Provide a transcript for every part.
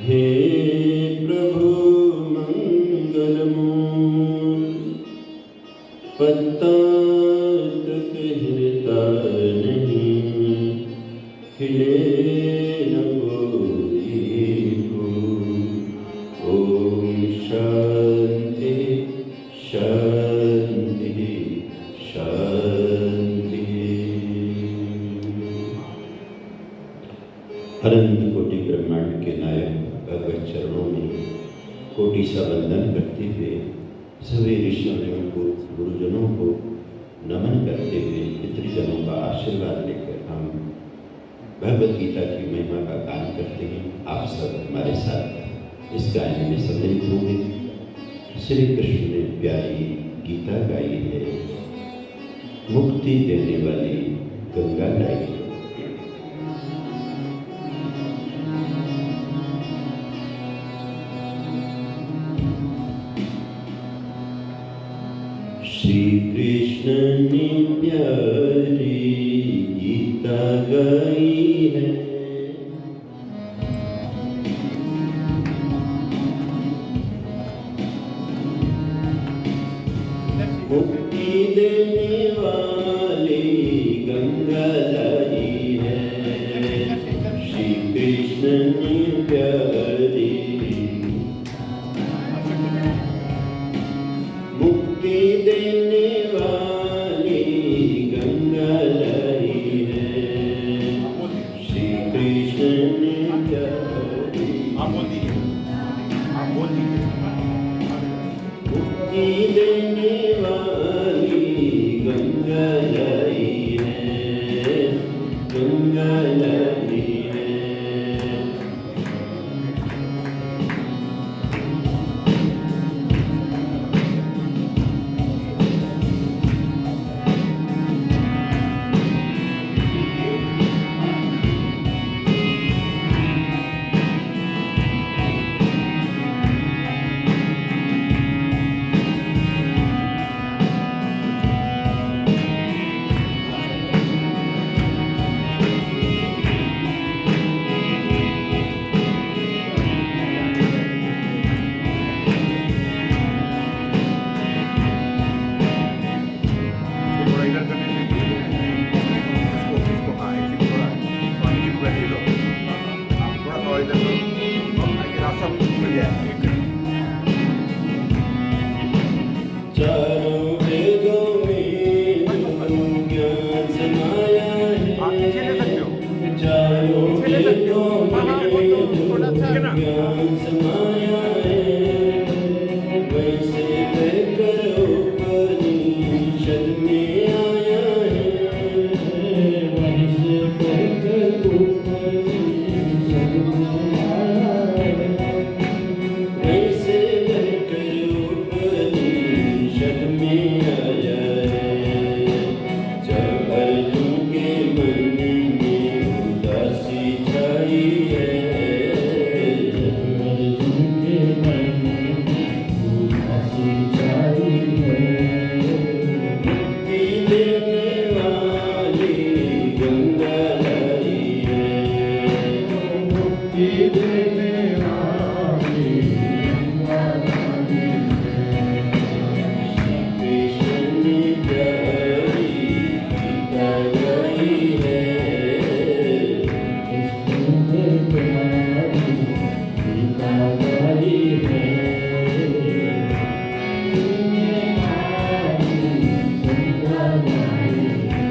हे प्रभु मंगल मूल, पत्ता तक हिलता नहीं, हिले न कोई फूल। ओम शांति शांति शांति। अनंत कोटि ब्रह्मांड के नायक भगवत चरणों में कोटि सा वंदन करते हुए सभी ऋषियों को, गुरुजनों को नमन करते हुए पितृजनों का आशीर्वाद लेकर हम भगवद गीता की महिमा का गान करते हैं। आप सब हमारे साथ इस गायन में सम्मिलित होंगे। श्री कृष्ण ने प्यारी गीता गाई है, मुक्ति देने वाली गंगा लाई है। श्री कृष्ण ने प्यारी गीता गाई है, मुक्ति देने वाली गंगा लाई है। श्री कृष्ण ने प्यारी मुक्ति देने वाली गंगा लाई है। श्री कृष्ण ने प्यारी मुक्ति देने वाली गंगा लाई है, गंगा लाई है। चारों वेदों में ज्ञान समाया है, चारों वेदों में ज्ञान समाया है। वैसे कहकर उपनिषद में आया है, वैसे कहकर उपनिषद में आया है, वैसे कहकर उपनिषद में आया है। जब अर्जुन के मन में उदासी छाई है, जब अर्जुन के मन में उदासी छाई है, मुक्ति देने वाली गंगा लाई है, मुक्ति देने वाली गंगा लाई है। श्री कृष्ण ने प्यारी गीता गाई है, कृष्ण ने प्यारी गीता गाई है। गंगा लाई है।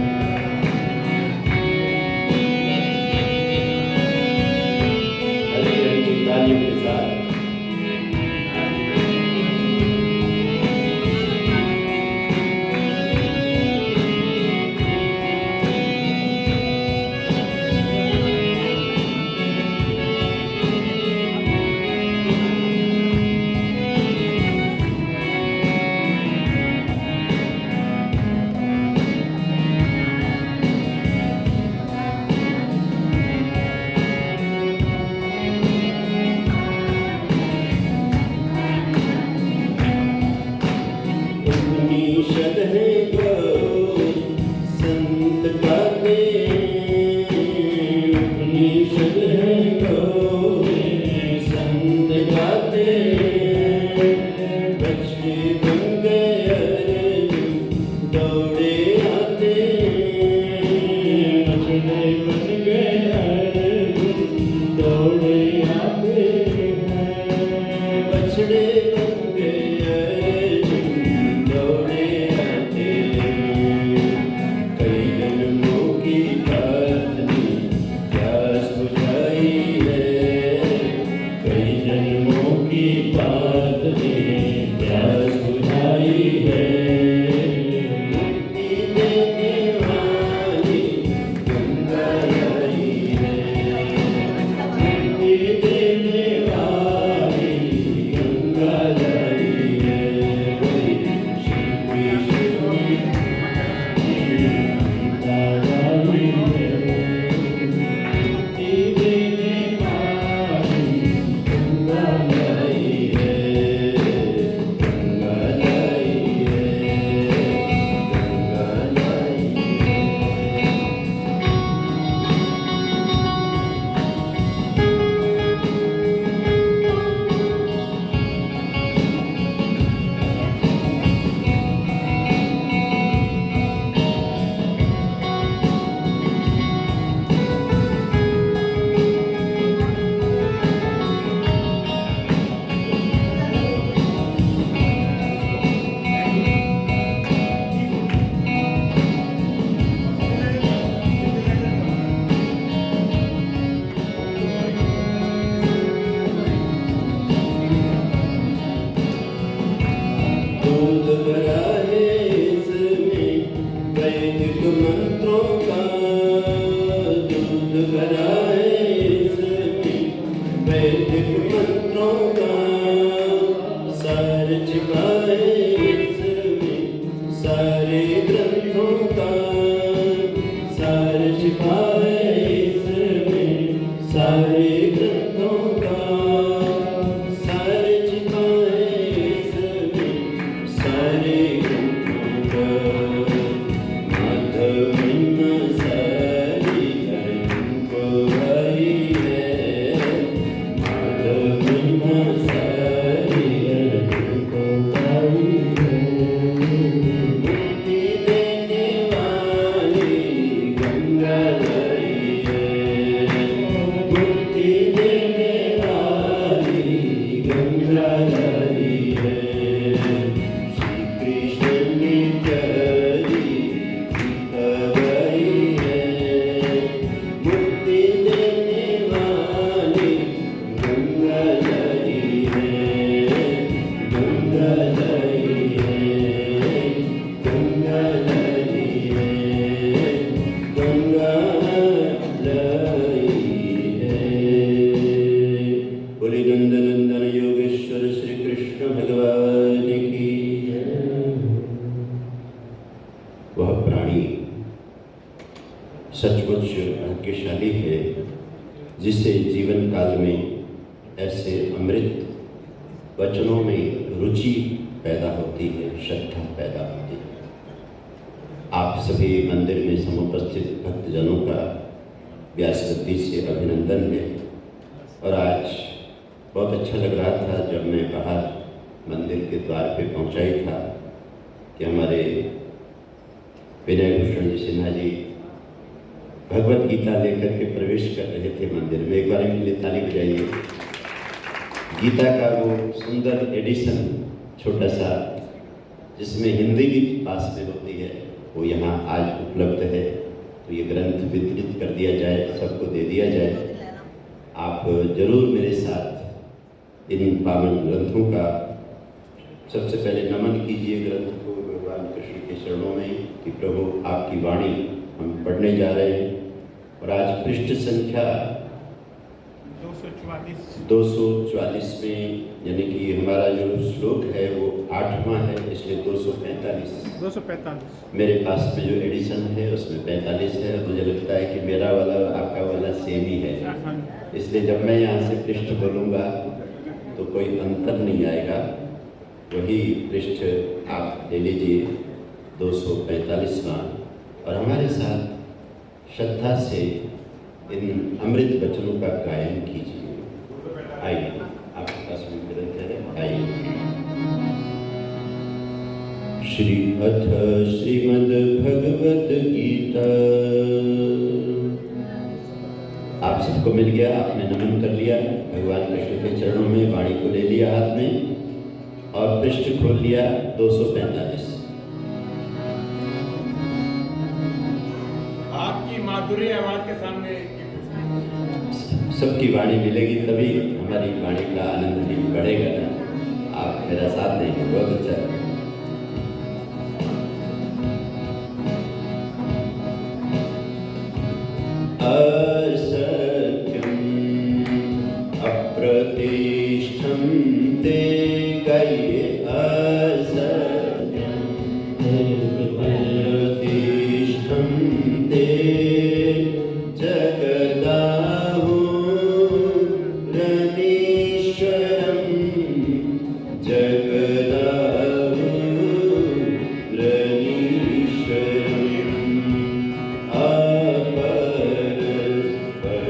वैदिक मंत्रों का सार छिपा है इसमें, सारे ग्रंथों का सार छिपा है इसमें, सारे ग्रंथों का सार छिपा है इसमें, सारे ग्रंथों का। माधव महिमा सारी अर्जुन को आई है, माधव महिमा सारी अर्जुन को आई है। मुक्ति देने वाली गंगा लाई है, मुक्ति देने वाली गंगा लाई है। श्री कृष्ण ने प्यारी गीता गाई है, मुक्ति देने वाली गंगा लाई है, गंगा लाई है, गंगा लाई है, गंगा लाई है। बोले नंदनंदन योगेश्वर श्री कृष्ण भगवान की जय। वह प्राणी सचमुच भाग्यशाली है जिसे जीवन काल में ऐसे अमृत वचनों में रुचि पैदा होती है, श्रद्धा पैदा होती है। आप सभी मंदिर में समुपस्थित भक्तजनों का व्यासगद्दी से अभिनंदन है। और आज बहुत अच्छा लग रहा था जब मैं बाहर मंदिर के द्वार पे पहुंचा ही था कि हमारे विनय भूषण जी सिन्हा जी भगवत गीता लेकर के प्रवेश कर रहे थे मंदिर में। एक बार इनके लिए ताली बजाइए। गीता का वो सुंदर एडिशन छोटा सा जिसमें हिंदी भी पास में होती है, वो यहाँ आज उपलब्ध है। तो ये ग्रंथ वितरित कर दिया जाए, सबको दे दिया जाए। आप जरूर मेरे साथ इन पावन ग्रंथों का सबसे पहले नमन कीजिए ग्रंथ को भगवान कृष्ण के चरणों में कि प्रभु आपकी वाणी हम पढ़ने जा रहे हैं। और आज पृष्ठ संख्या 244 में, यानी कि हमारा जो श्लोक है वो 8वां है, इसलिए 245 मेरे पास में जो एडिशन है उसमें 45 है। मुझे लगता है कि मेरा वाला आपका वाला सेम ही है, इसलिए जब मैं यहाँ से पृष्ठ बोलूँगा तो कोई अंतर नहीं आएगा। वही पृष्ठ आप ले लीजिए 245वां, और हमारे साथ श्रद्धा से इन अमृत वचनों का गायन कीजिए। आइए, आपके पास में ग्रंथ है, आइए। श्री अथ श्रीमद् भगवत गीता। आप सबको मिल गया, आपने नमन कर लिया, भगवान कृष्ण के चरणों में वाणी को ले लिया हाथ में और पृष्ठ खोल लिया 245। आपकी माधुरी आवाज के सामने सबकी वाणी मिलेगी तभी हमारी वाणी का आनंद भी बढ़ेगा ना। आप मेरा साथ देंगे, बहुत अच्छा है। असत्यम अप्रतिष्ठम ते गाइए, असत्यम अप्रतिष्ठम ते जगदाहु रणीश्वरम, जगदाहु रणीश्वरम। अपरस्पर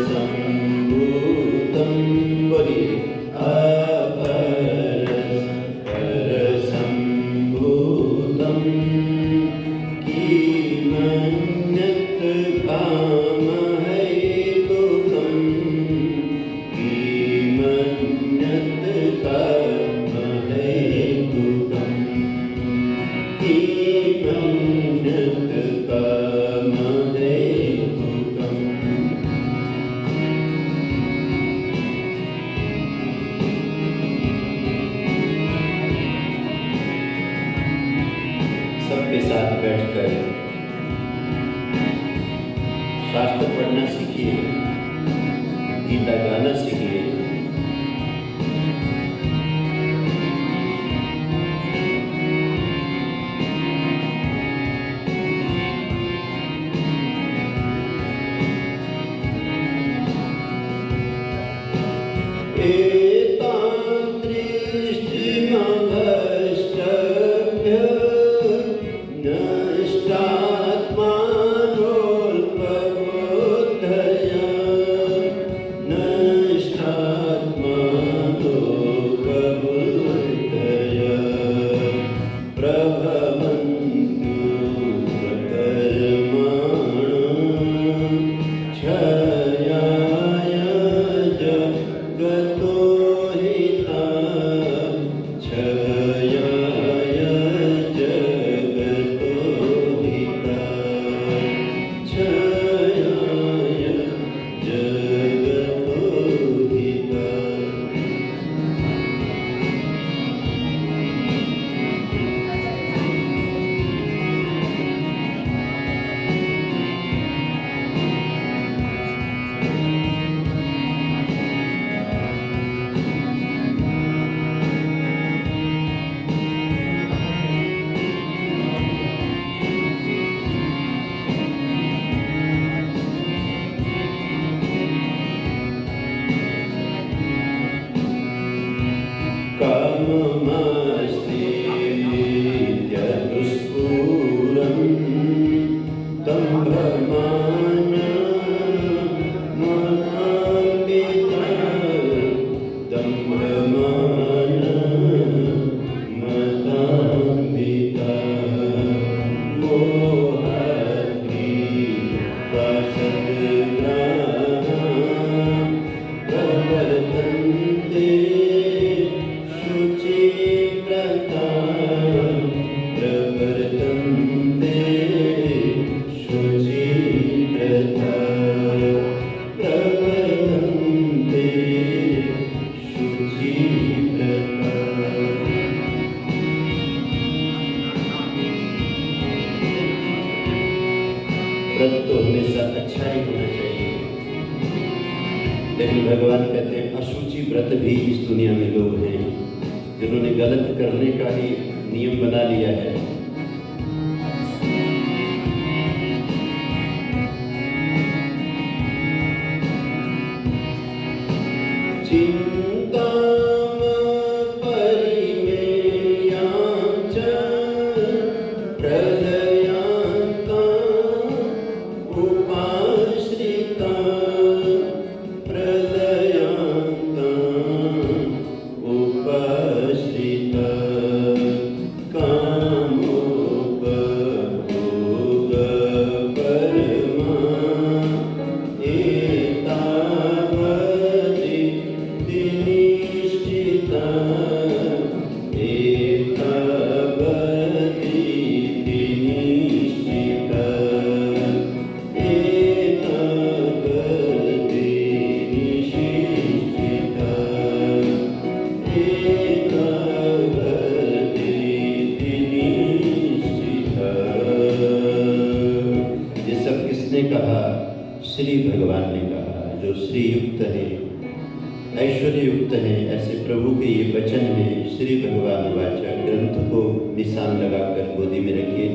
संभूतम बोलिए, सीखिए। व्रत तो हमेशा अच्छा ही होना चाहिए, लेकिन भगवान कहते हैं अशुचि व्रत भी इस दुनिया में लोग हैं जिन्होंने गलत करने का ही नियम बना लिया है। चिंता श्री भगवान ने कहा, जो श्री युक्त है, ऐश्वर्य युक्त है, ऐसे प्रभु के ये वचन हैं। श्री भगवान वाचा ग्रंथ को निशान लगाकर गोदी में रखिए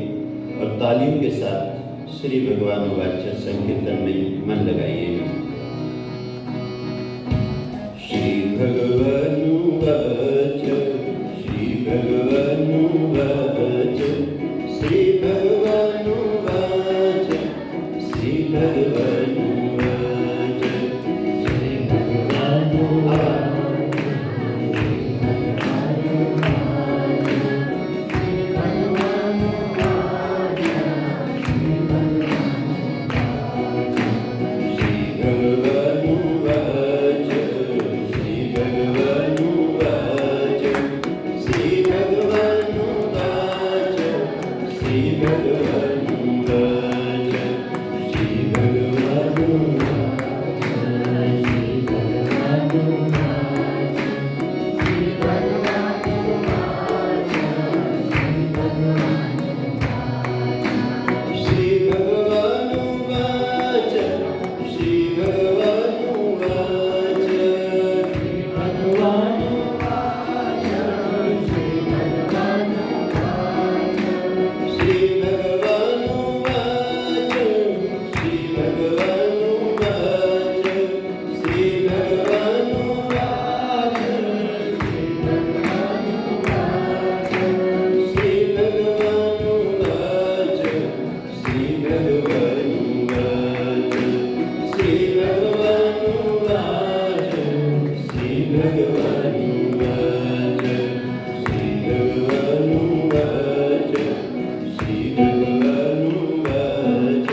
और तालियों के साथ श्री भगवान वाचा संकीर्तन में मन लगाइए। श्री भगवान वाचा, श्री भगवान वाचा, श्री भगवान वाचा, श्री भगवान भगवानुवाच श्री भगवानुवाच श्री भगवानुवाच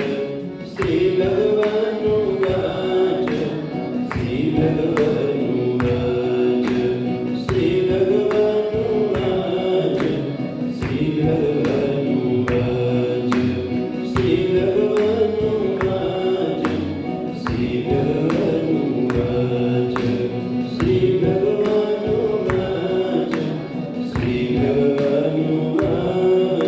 श्री भगवानुवाच श्री भगवानुवाच श्री भगवानुवाच श्री भगवानुवाच श्री भगवानुवाच श्री भगवानुवाच श्री भगवानुवाच श्री भगवानुवाच।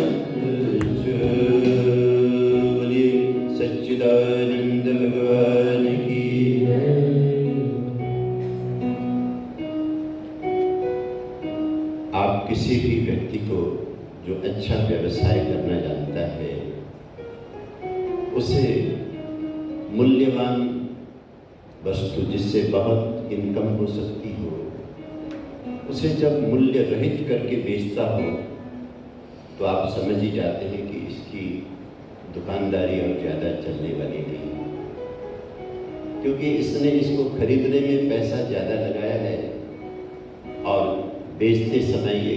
बोलिए सच्चिदानंद भगवान की जय। आप किसी भी व्यक्ति को जो अच्छा व्यवसाय करना जानता है उसे मूल्यवान वस्तु जिससे बहुत इनकम हो सकती हो उसे जब मूल्य रहित करके बेचता हो तो आप समझ ही जाते हैं कि इसकी दुकानदारी और ज़्यादा चलने वाली नहीं, क्योंकि इसने इसको खरीदने में पैसा ज़्यादा लगाया है और बेचते समय ये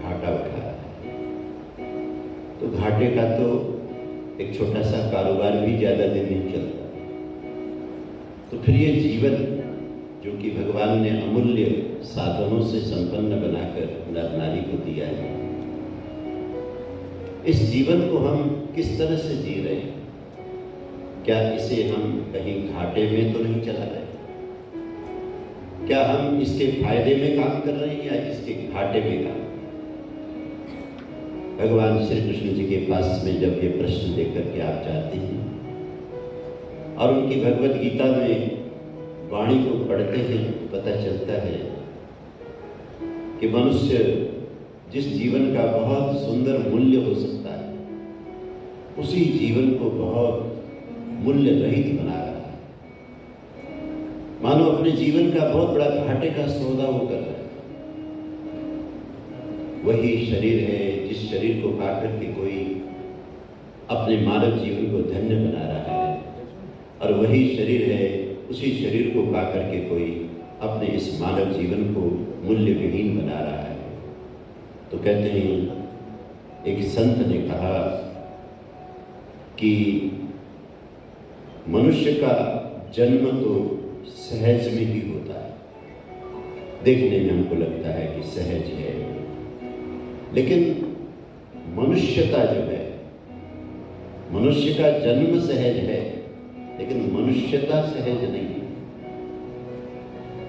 घाटा उठा रहा है। तो घाटे का तो एक छोटा सा कारोबार भी ज़्यादा दिन नहीं चलता। तो फिर ये जीवन जो कि भगवान ने अमूल्य साधनों से संपन्न बनाकर नर नारी को दिया है, इस जीवन को हम किस तरह से जी रहे हैं? क्या इसे हम कहीं घाटे में तो नहीं चला रहे? क्या हम इसके फायदे में काम कर रहे हैं या इसके घाटे में काम? भगवान श्री कृष्ण जी के पास में जब ये प्रश्न लेकर के आप जाते हैं और उनकी भगवत गीता में वाणी को पढ़ते हैं, पता चलता है कि मनुष्य जिस जीवन का बहुत सुंदर मूल्य हो सकता है उसी जीवन को बहुत मूल्य रहित बना रहा है। मानो अपने जीवन का बहुत बड़ा घाटे का सौदा वो कर रहा है। वही शरीर है जिस शरीर को पाकर के कोई अपने मानव जीवन को धन्य बना रहा है, और वही शरीर है, उसी शरीर को पाकर के कोई अपने इस मानव जीवन को मूल्य विहीन बना रहा है। तो कहते हैं, एक संत ने कहा कि मनुष्य का जन्म तो सहज में ही होता है। देखने में हमको लगता है कि सहज है, लेकिन मनुष्यता जो है, मनुष्य का जन्म सहज है लेकिन मनुष्यता सहज नहीं है।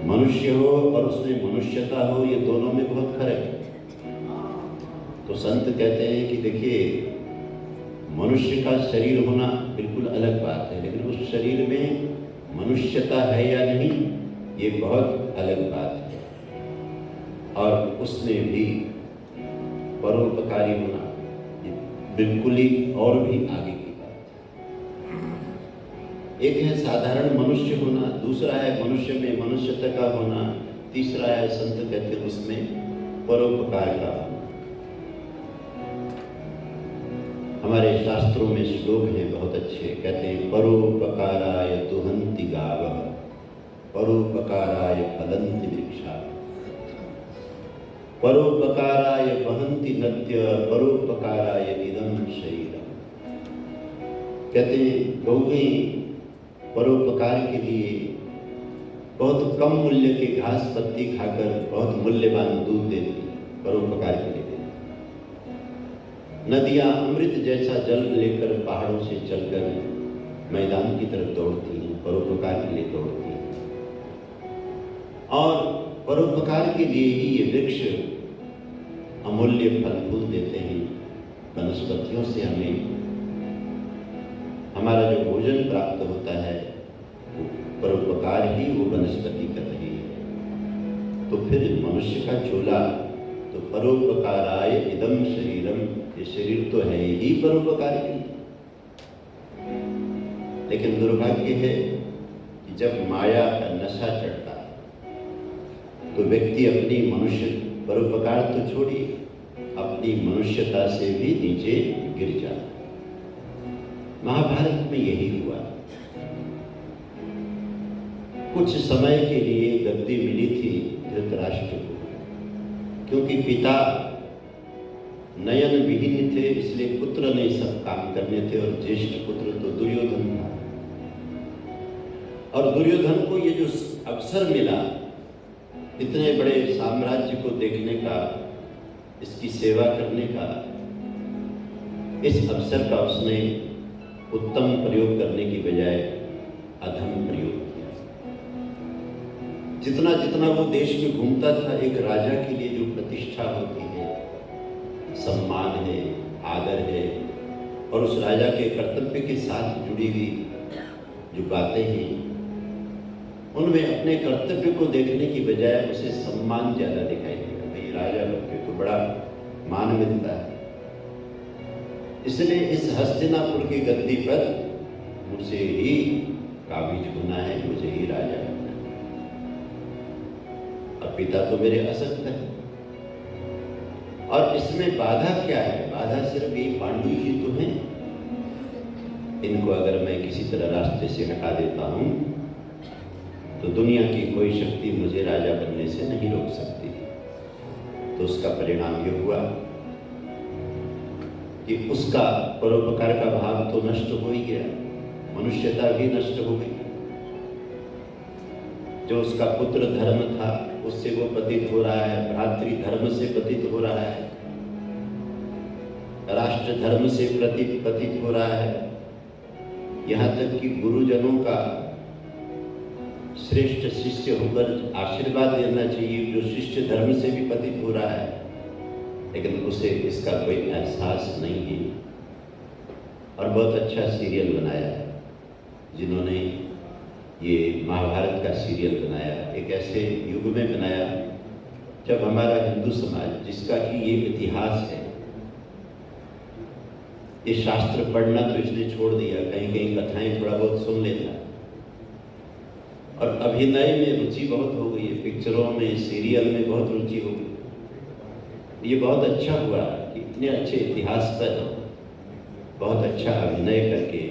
मनुष्य हो और उसमें मनुष्यता हो, ये दोनों में बहुत फर्क है। तो संत कहते हैं कि देखिए, मनुष्य का शरीर होना बिल्कुल अलग बात है, लेकिन उस शरीर में मनुष्यता है या नहीं, ये बहुत अलग बात है। और उसमें भी परोपकारी होना ये बिल्कुल ही और भी आगे की बात है। एक है साधारण मनुष्य होना, दूसरा है मनुष्य में मनुष्यता का होना, तीसरा है संत कहते हैं उसमें परोपकार का होना। हमारे शास्त्रों में श्लोक हैं बहुत अच्छे, कहते हैं परोपकाराय दुहन्ति गावः परोपकाराय फलन्ति वृक्षा परोपकाराय वहन्ति नद्य परोपकाराय इदं शरीरम्। कहते हैं गौएं परोपकार के लिए बहुत कम मूल्य के घास पत्ती खाकर बहुत मूल्यवान दूध देती हैं, परोपकार के लिए। नदियां अमृत जैसा जल लेकर पहाड़ों से चलकर मैदान की तरफ दौड़ती हैं, परोपकार के लिए दौड़ती हैं। और परोपकार के लिए ही ये वृक्ष अमूल्य फल फूल देते हैं। वनस्पतियों से हमें हमारा जो भोजन प्राप्त होता है वो परोपकार ही वो वनस्पति कर रही है। तो फिर मनुष्य का चोला तो परोपकाराय इदं शरीरम, ये शरीर तो है ही परोपकार के लिए। लेकिन दुर्भाग्य है कि जब माया का नशा चढ़ता है तो व्यक्ति अपनी मनुष्य परोपकार तो छोड़िए, अपनी मनुष्यता से भी नीचे गिर जाता है। महाभारत में यही हुआ। कुछ समय के लिए गद्दी मिली थी धृतराष्ट्र को, क्योंकि पिता नयन विहीन थे, इसलिए पुत्र ने सब काम करने थे और ज्येष्ठ पुत्र तो दुर्योधन था। और दुर्योधन को ये जो अवसर मिला इतने बड़े साम्राज्य को देखने का, इसकी सेवा करने का, इस अवसर का उसने उत्तम प्रयोग करने की बजाय अधम प्रयोग किया। जितना जितना वो देश में घूमता था, एक राजा के लिए जो प्रतिष्ठा होती है, सम्मान है, आदर है, और उस राजा के कर्तव्य के साथ जुड़ी हुई जो बातें हैं, उनमें अपने कर्तव्य को देखने की बजाय उसे सम्मान ज्यादा दिखाई देगा। भाई राजा बनके तो बड़ा मान मिलता है, इसलिए इस हस्तिनापुर की गद्दी पर मुझे ही काबिज होना है, मुझे ही राजा बनना है। और पिता तो मेरे असक्त है। और इसमें बाधा क्या है? बाधा सिर्फ ये पांडु ही तो हैं। इनको अगर मैं किसी तरह रास्ते से हटा देता हूं तो दुनिया की कोई शक्ति मुझे राजा बनने से नहीं रोक सकती। तो उसका परिणाम ये हुआ कि उसका परोपकार का भाव तो नष्ट हो ही गया, मनुष्यता भी नष्ट हो गई। जो उसका पुत्र धर्म था उससे वो पतित हो रहा है, भ्रातृ धर्म से पतित हो रहा है, राष्ट्र धर्म से पतित हो रहा है, यहाँ तक कि गुरुजनों का श्रेष्ठ शिष्य होकर आशीर्वाद देना चाहिए जो शिष्य धर्म से भी पतित हो रहा है, लेकिन उसे इसका कोई एहसास नहीं है। और बहुत अच्छा सीरियल बनाया है जिन्होंने ये महाभारत का सीरियल बनाया, एक ऐसे युग में बनाया जब हमारा हिंदू समाज, जिसका कि ये इतिहास है, ये शास्त्र पढ़ना तो इसने छोड़ दिया, कहीं कहीं कथाएं थोड़ा बहुत सुन लेता, और अभिनय में रुचि बहुत हो गई है, पिक्चरों में, सीरियल में बहुत रुचि हो गई। ये बहुत अच्छा हुआ कि इतने अच्छे इतिहास पर बहुत अच्छा अभिनय करके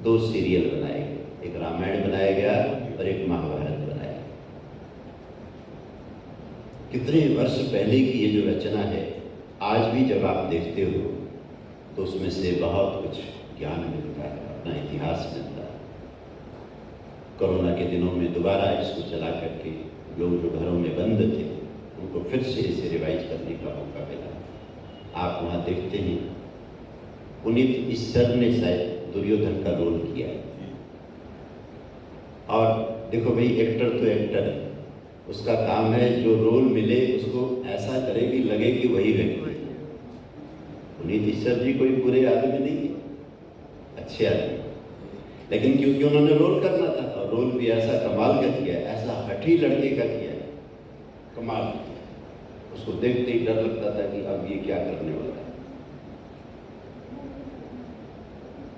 दो सीरियल बनाए गए, एक रामायण बनाया गया और एक महाभारत बनाया। कितने वर्ष पहले की ये जो रचना है, आज भी जब आप देखते हो तो उसमें से बहुत कुछ ज्ञान मिलता है, अपना इतिहास मिलता है। कोरोना के दिनों में दोबारा इसको चला करके लोग जो घरों में बंद थे उनको फिर से इसे रिवाइज करने का मौका मिला। आप वहाँ देखते हैं पुनीत ईश्वर ने शायद दुर्योधन का रोल किया, और देखो भाई एक्टर तो एक्टर है, उसका काम है जो रोल मिले उसको ऐसा करे कि लगे कि वही व्यक्ति। पुनीत ईश्वर जी कोई बुरे आदमी नहीं है, अच्छे आदमी, लेकिन क्योंकि उन्होंने रोल करना था और रोल भी ऐसा कमाल का किया, ऐसा हठी लड़के का किया, कमाल किया, उसको देखते ही डर लगता था कि अब ये क्या करने वाला है।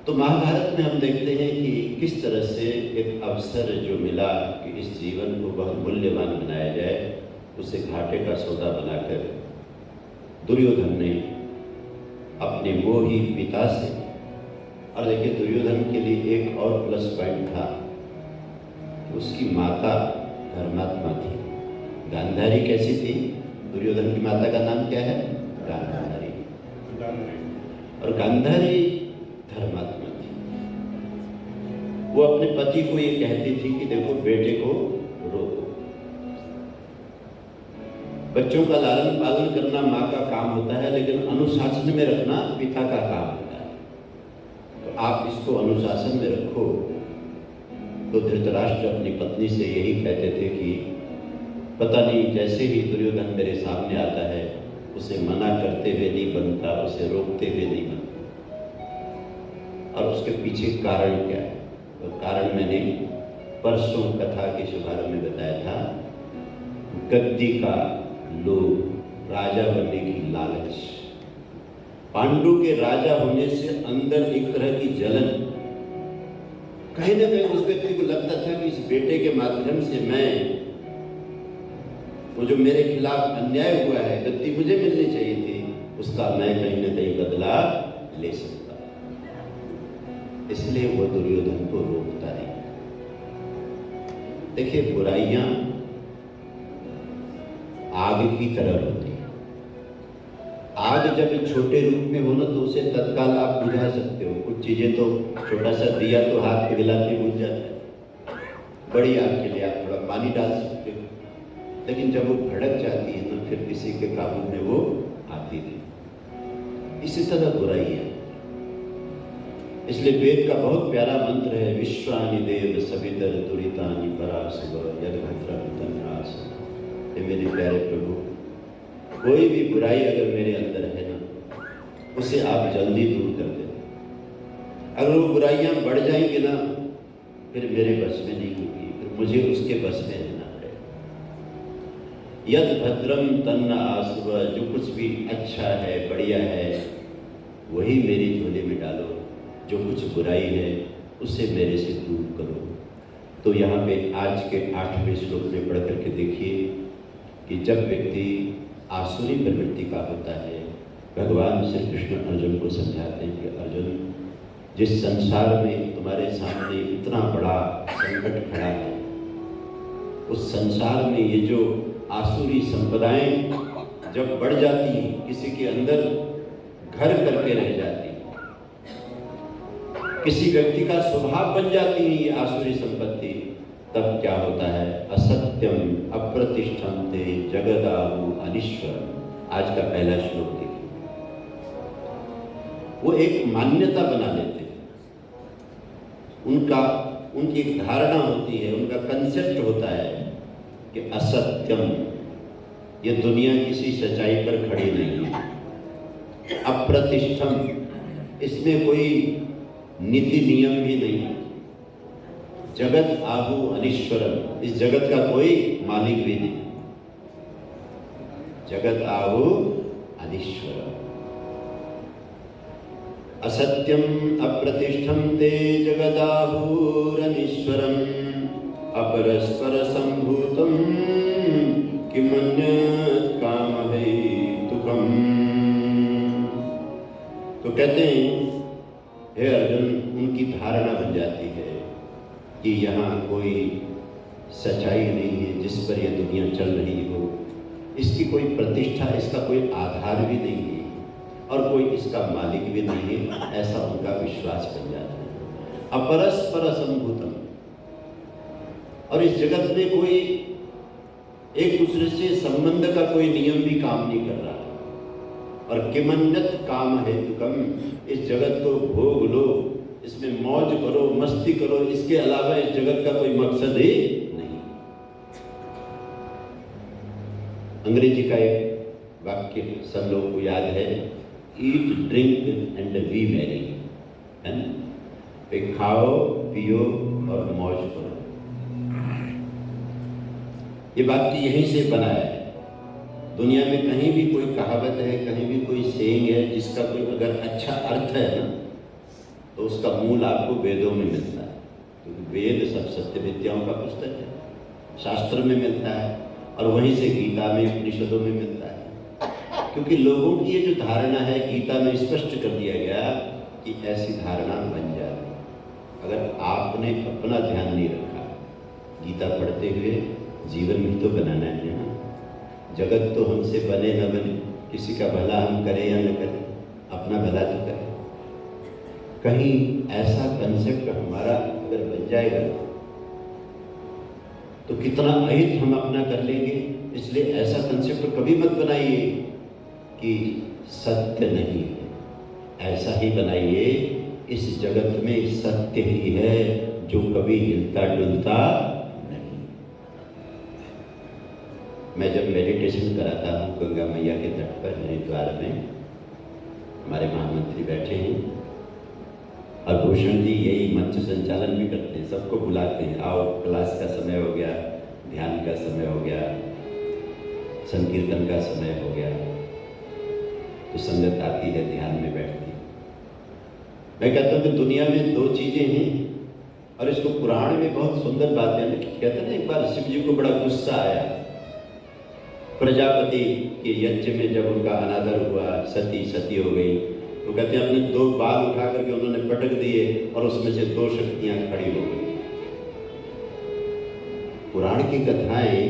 तो महाभारत में हम देखते हैं कि किस तरह से एक अवसर जो मिला कि इस जीवन को बहुत मूल्यवान बनाया जाए, उसे घाटे का सौदा बनाकर दुर्योधन ने अपने मोही पिता से, और देखिए दुर्योधन के लिए एक और प्लस पॉइंट था, उसकी माता धर्मात्मा थी। गांधारी कैसी थी? दुर्योधन की माता का नाम क्या है? गांधारी। और गांधारी धर्मात्मा थी। वो अपने पति को ये कहती थी कि देखो बेटे को रोको। बच्चों का लालन पालन करना माँ का काम होता है, लेकिन अनुशासन में रखना पिता का काम होता है। तो आप इसको अनुशासन में रखो। तो धृतराष्ट्र अपनी पत्नी से यही कहते थे कि पता नहीं, जैसे ही दुर्योधन मेरे सामने आता है उसे मना करते हुए नहीं बनता, उसे रोकते हुए नहीं बनता। और उसके पीछे कारण क्या है? तो कारण मैंने परसों कथा के शुभारंभ में बताया था, गद्दी का लोभ, राजा बनने की लालच। पांडु के राजा होने से अंदर एक तरह की जलन, कहीं ना कहीं उस व्यक्ति को लगता था कि इस बेटे के माध्यम से मैं, वो जो मेरे खिलाफ अन्याय हुआ है, गद्दी मुझे मिलनी चाहिए थी, उसका मैं कहीं ना कहीं बदला ले सकता। इसलिए वो दुर्योधन को रोकता नहीं। देखिए, बुराइयां आग की तरह होती है। आग जब छोटे रूप में हो ना तो उसे तत्काल आप बुझा सकते हो। कुछ चीजें तो छोटा सा दिया तो हाथ पे हिलाते बुझ जाता है। बड़ी आग के लिए आप थोड़ा पानी डाल सकते हो, लेकिन जब वो भड़क जाती है ना फिर किसी के काबू में वो आती नहीं। इसी तरह बुराई है। इसलिए वेद का बहुत प्यारा मंत्र है, विश्वानि देव सवितर दुरितानि परासव यद भद्रं तन्नास। ये मेरे प्यारे प्रभु, कोई भी बुराई अगर मेरे अंदर है ना, उसे आप जल्दी दूर कर दें। अगर वो बुराइयां बढ़ जाएंगी ना, फिर मेरे बस में नहीं होगी, फिर मुझे उसके बस में रहना पड़ेगा। यद भद्रम तन्न आसव, जो कुछ भी अच्छा है, बढ़िया है, वही मेरी झोली में डालो। जो कुछ बुराई है उसे मेरे से दूर करो। तो यहाँ पे आज के 8वें श्लोक में पढ़ करके देखिए कि जब व्यक्ति आसुरी प्रवृत्ति का होता है, भगवान श्री कृष्ण अर्जुन को समझाते हैं कि अर्जुन, जिस संसार में तुम्हारे सामने इतना बड़ा संकट खड़ा है, उस संसार में ये जो आसुरी संपदाएं जब बढ़ जाती हैं, किसी के अंदर घर करके रह जाती है, किसी व्यक्ति का स्वभाव बन जाती है ये आसुरी संपत्ति, तब क्या होता है? असत्यम अप्रतिष्ठम ते जगदाहु अनीश्वरम। आज का पहला श्लोक देखिए। वो एक मान्यता बना लेते हैं, उनकी एक धारणा होती है, उनका कंसेप्ट होता है कि असत्यम, ये दुनिया किसी सच्चाई पर खड़ी नहीं है। अप्रतिष्ठम, इसमें कोई नीति नियम भी नहीं है। जगत आहु अनीश्वरम, इस जगत का कोई मालिक भी नहीं। जगत आहु अनीश्वरम। असत्यम अप्रतिष्ठम ते जगदाहुरनीश्वरम अपरस्पर संभूतम किमन्यत् कामहेतुकम्। तो कहते हैं, हे अर्जुन, उनकी धारणा बन जाती है कि यहाँ कोई सच्चाई नहीं है जिस पर यह दुनिया चल रही हो, इसकी कोई प्रतिष्ठा, इसका कोई आधार भी नहीं है और कोई इसका मालिक भी नहीं है, ऐसा उनका विश्वास बन जाता है। अपरस्पर संभूतम, और इस जगत में कोई एक दूसरे से संबंध का कोई नियम भी काम नहीं कर रहा। और किमन्यत् काम हेतुकम, इस जगत को भोग लो, इसमें मौज करो, मस्ती करो, इसके अलावा इस जगत का कोई मकसद ही नहीं। अंग्रेजी का एक वाक्य सब लोगों को याद है, eat drink and B Mary, है ना? खाओ पियो और मौज करो। ये वाक्य यहीं से बना है। दुनिया में कहीं भी कोई कहावत है, कहीं भी कोई सेइंग है जिसका कोई अगर अच्छा अर्थ है ना, तो उसका मूल आपको वेदों में मिलता है, क्योंकि वेद सब सत्य विद्याओं का पुस्तक है, शास्त्र में मिलता है और वहीं से गीता में, उपनिषदों में मिलता है। क्योंकि लोगों की ये जो धारणा है, गीता में स्पष्ट कर दिया गया कि ऐसी धारणा बन जाती। अगर आपने अपना ध्यान नहीं रखा, गीता पढ़ते हुए जीवन भी तो बनाना है ना। जगत तो हमसे बने न बने, किसी का भला हम करें या न करें, अपना भला तो करें। कहीं ऐसा कंसेप्ट हमारा अगर बन जाएगा तो कितना अहित हम अपना कर लेंगे। इसलिए ऐसा कंसेप्ट कभी मत बनाइए कि सत्य नहीं है, ऐसा ही बनाइए इस जगत में सत्य ही है जो कभी हिलता डुलता नहीं। मैं जब मेडिटेशन कराता हूँ गंगा मैया के तट पर हरिद्वार में, हमारे महामंत्री बैठे हैं और भूषण जी यही मंच संचालन भी करते हैं, सबको बुलाते हैं, आओ क्लास का समय हो गया, ध्यान का समय हो गया, संकीर्तन का समय हो गया, तो संगत आती है, ध्यान में बैठती है। मैं कहता हूँ कि दुनिया में दो चीजें हैं और इसको पुराण में बहुत सुंदर बातें लिखी। कहते हैं ना, एक बार शिव जी को बड़ा गुस्सा आया, प्रजापति के यज्ञ में जब उनका अनादर हुआ, सती हो गई, तो कहते हैं अपने 2 बाल उठा करके उन्होंने पटक दिए और उसमें से 2 शक्तियां खड़ी हो गई। पुराण की कथाएं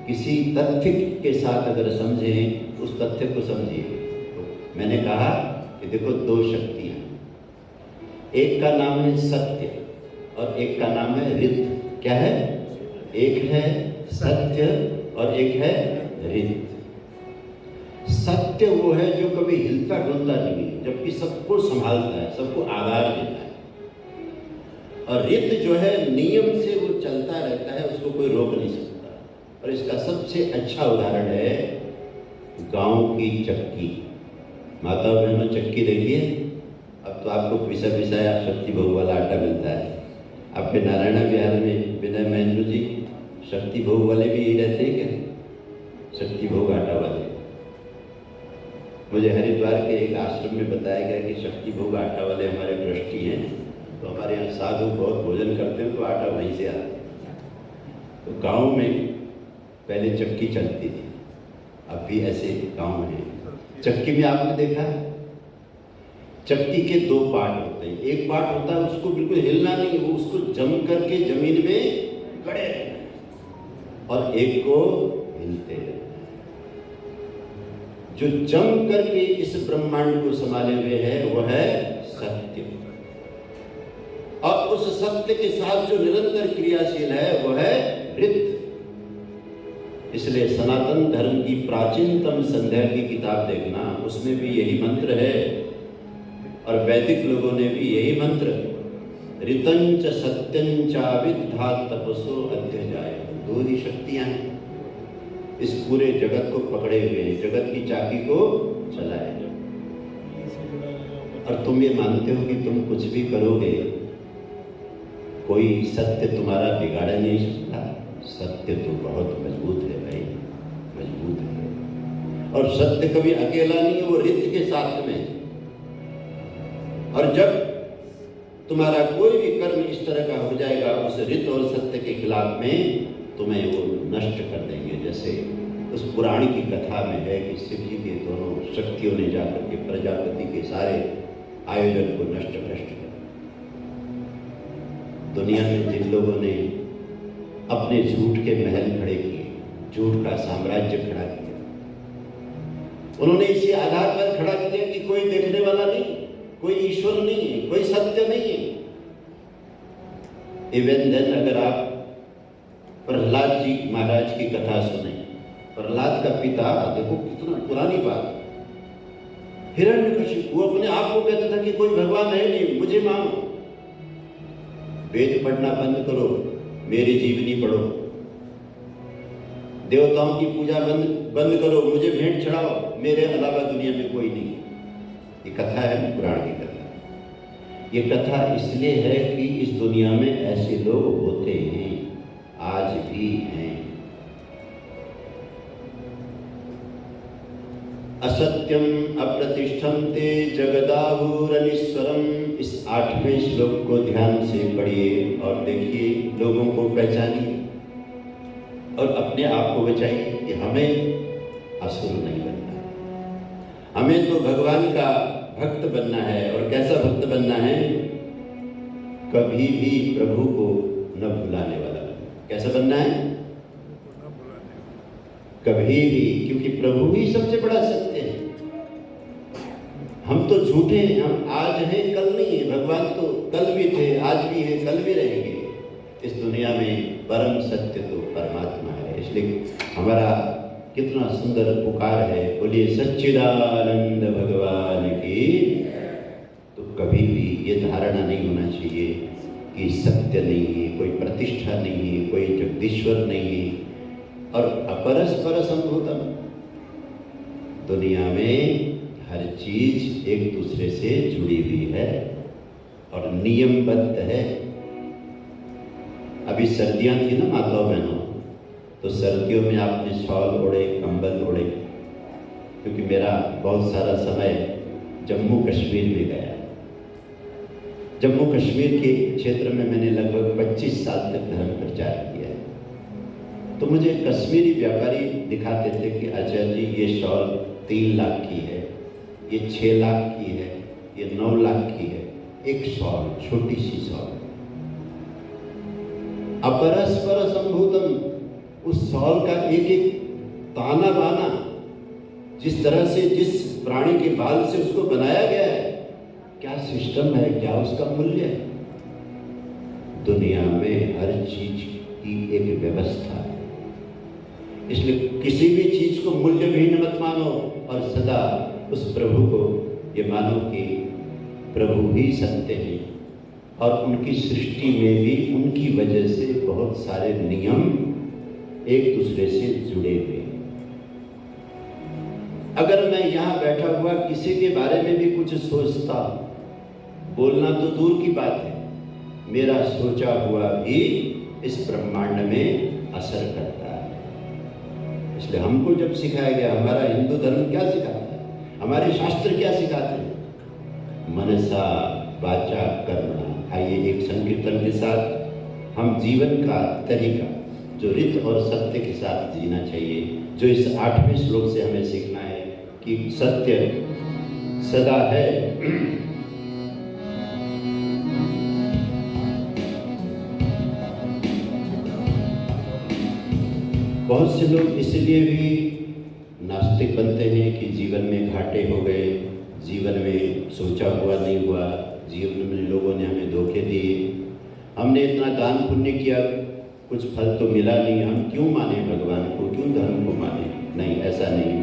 किसी तथ्य के साथ अगर समझें, उस तथ्य को समझिए। तो मैंने कहा कि देखो दो शक्तियां, एक का नाम है सत्य और एक का नाम है ऋत। क्या है? एक है सत्य और एक है ऋत। सत्य वो है जो कभी हिलता डुलता नहीं है, जबकि सबको संभालता है, सबको आधार देता है। और ऋत जो है नियम से वो चलता रहता है, उसको कोई रोक नहीं सकता। और इसका सबसे अच्छा उदाहरण है गांव की चक्की। माता बहनों, चक्की देखिए, अब तो आपको पिसा पिसाया शक्ति भोग वाला आटा मिलता है। आपके नारायण विहार में विनय महेंद्र जी शक्ति भोग वाले भी यही रहते हैं क्या? शक्ति भोग आटा वाले। मुझे हरिद्वार के एक आश्रम में बताया गया कि शक्ति भोग आटा वाले हमारे ट्रस्टी हैं, तो हमारे यहाँ साधु बहुत भोजन करते हैं तो आटा वहीं से आता है। तो गांव में पहले चक्की चलती थी, अब भी ऐसे गांव हैं। चक्की में आपने देखा चक्की के दो पार्ट होते हैं। एक पार्ट होता है उसको बिल्कुल हिलना नहीं, वो उसको जम करके जमीन में गड़े रहना है, और एक को हिलते रहना है। जो जम करके इस ब्रह्मांड को संभाले हुए है वो है सत्य, और उस सत्य के साथ जो निरंतर क्रियाशील है वो है ऋत। इसलिए सनातन धर्म की प्राचीनतम संध्या की किताब देखना, उसमें भी यही मंत्र है, और वैदिक लोगों ने भी यही मंत्र, ऋतंच सत्यंचा विद्धा तपसो अध्यजाय। दो ही शक्तियां हैं इस पूरे जगत को पकड़े हुए हैं, जगत की चाबी को चलाए। और तुम ये मानते हो कि तुम कुछ भी करोगे कोई सत्य तुम्हारा बिगाड़ नहीं सकता? सत्य तो बहुत मजबूत है भाई, मजबूत है। और सत्य कभी अकेला नहीं है, वो ऋत के साथ में। और जब तुम्हारा कोई भी कर्म इस तरह का हो जाएगा उस ऋत और सत्य के खिलाफ में, तुम्हें वो नष्ट कर देंगे। जैसे उस पुराण की कथा में है कि शिव जी के दोनों शक्तियों ने जाकर के प्रजापति के सारे आयोजन को नष्ट भ्रष्ट कर। दुनिया में जिन लोगों ने अपने झूठ के महल खड़े किए, झूठ का साम्राज्य खड़ा किया, उन्होंने इसी आधार पर खड़ा किया कि कोई देखने वाला नहीं, कोई ईश्वर नहीं है, कोई सत्य नहीं है। इवन देन अगर आप प्रहलाद जी महाराज की कथा सुने, प्रहलाद का पिता, देखो कितना पुरानी बात, हिरण्यकशिपु, वो अपने आप को कहता था कि कोई भगवान है नहीं, मुझे मानो। वेद पढ़ना बंद करो, मेरी जीवनी पढ़ो। देवताओं की पूजा बंद करो, मुझे भेंट चढ़ाओ, मेरे अलावा दुनिया में कोई नहीं। ये कथा है पुराण की कथा। ये कथा इसलिए है कि इस दुनिया में ऐसे लोग होते हैं, आज भी हैं। असत्यम अप्रतिष्ठम ते जगदाहुरनीश्वरम। इस 8वें श्लोक को ध्यान से पढ़िए और देखिए, लोगों को पहचानिए और अपने आप को बचाइए कि हमें असुर नहीं बनना है, हमें तो भगवान का भक्त बनना है। और कैसा भक्त बनना है? कभी भी प्रभु को न भुलाने वाला। कैसा बनना है? कभी भी, क्योंकि प्रभु ही सबसे बड़ा सत्य है। हम तो झूठे हैं, हम आज हैं कल नहीं है। भगवान तो कल भी थे, आज भी हैं, कल भी रहेंगे। इस दुनिया में परम सत्य तो परमात्मा है। इसलिए हमारा कितना सुंदर पुकार है, बोलिए सच्चिदानंद भगवान की। तो कभी भी ये धारणा नहीं होना चाहिए कि सत्य नहीं है, कोई प्रतिष्ठा नहीं है, कोई जगदीश्वर नहीं है। और अपरस्पर संभूतम, दुनिया में हर चीज एक दूसरे से जुड़ी हुई है और नियमबद्ध है। अभी सर्दियां थी ना माताओं बहनों, तो सर्दियों में आपने शॉल ओढ़े, कंबल ओढ़े, क्योंकि मेरा बहुत सारा समय जम्मू कश्मीर में गया। जम्मू कश्मीर के क्षेत्र में मैंने लगभग 25 साल तक धर्म प्रचार किया है। तो मुझे कश्मीरी व्यापारी दिखाते थे कि आचार्य जी ये शॉल 3 लाख की है, ये 6 लाख की है, ये 9 लाख की है। एक शॉल, छोटी सी शॉल। अपरस्पर संभूतम, उस सौल का एक एक ताना बाना, जिस तरह से जिस प्राणी के बाल से उसको बनाया गया है, क्या सिस्टम है, क्या उसका मूल्य है। दुनिया में हर चीज की एक व्यवस्था है, इसलिए किसी भी चीज को मूल्य विहीन मत मानो और सदा उस प्रभु को ये मानो कि प्रभु ही सत्य हैं और उनकी सृष्टि में भी उनकी वजह से बहुत सारे नियम एक दूसरे से जुड़े हुए हैं। अगर मैं यहाँ बैठा हुआ किसी के बारे में भी कुछ सोचता, बोलना तो दूर की बात है, मेरा सोचा हुआ भी इस ब्रह्मांड में असर करता है। इसलिए हमको जब सिखाया गया, हमारा हिंदू धर्म क्या सिखाता है, हमारे शास्त्र क्या सिखाते हैं, मनसा वाचा कर्मणा। आइए एक संकीर्तन के साथ हम जीवन का तरीका जो रित और सत्य के साथ जीना चाहिए, जो इस 8वें श्लोक से हमें सीखना है कि सत्य सदा है। बहुत से लोग इसलिए भी नास्तिक बनते हैं कि जीवन में घाटे हो गए, जीवन में सोचा हुआ नहीं हुआ, जीवन में लोगों ने हमें धोखे दिए, हमने इतना दान पुण्य किया, कुछ फल तो मिला नहीं, हम क्यों माने भगवान को, क्यों धर्म को माने। नहीं, ऐसा नहीं।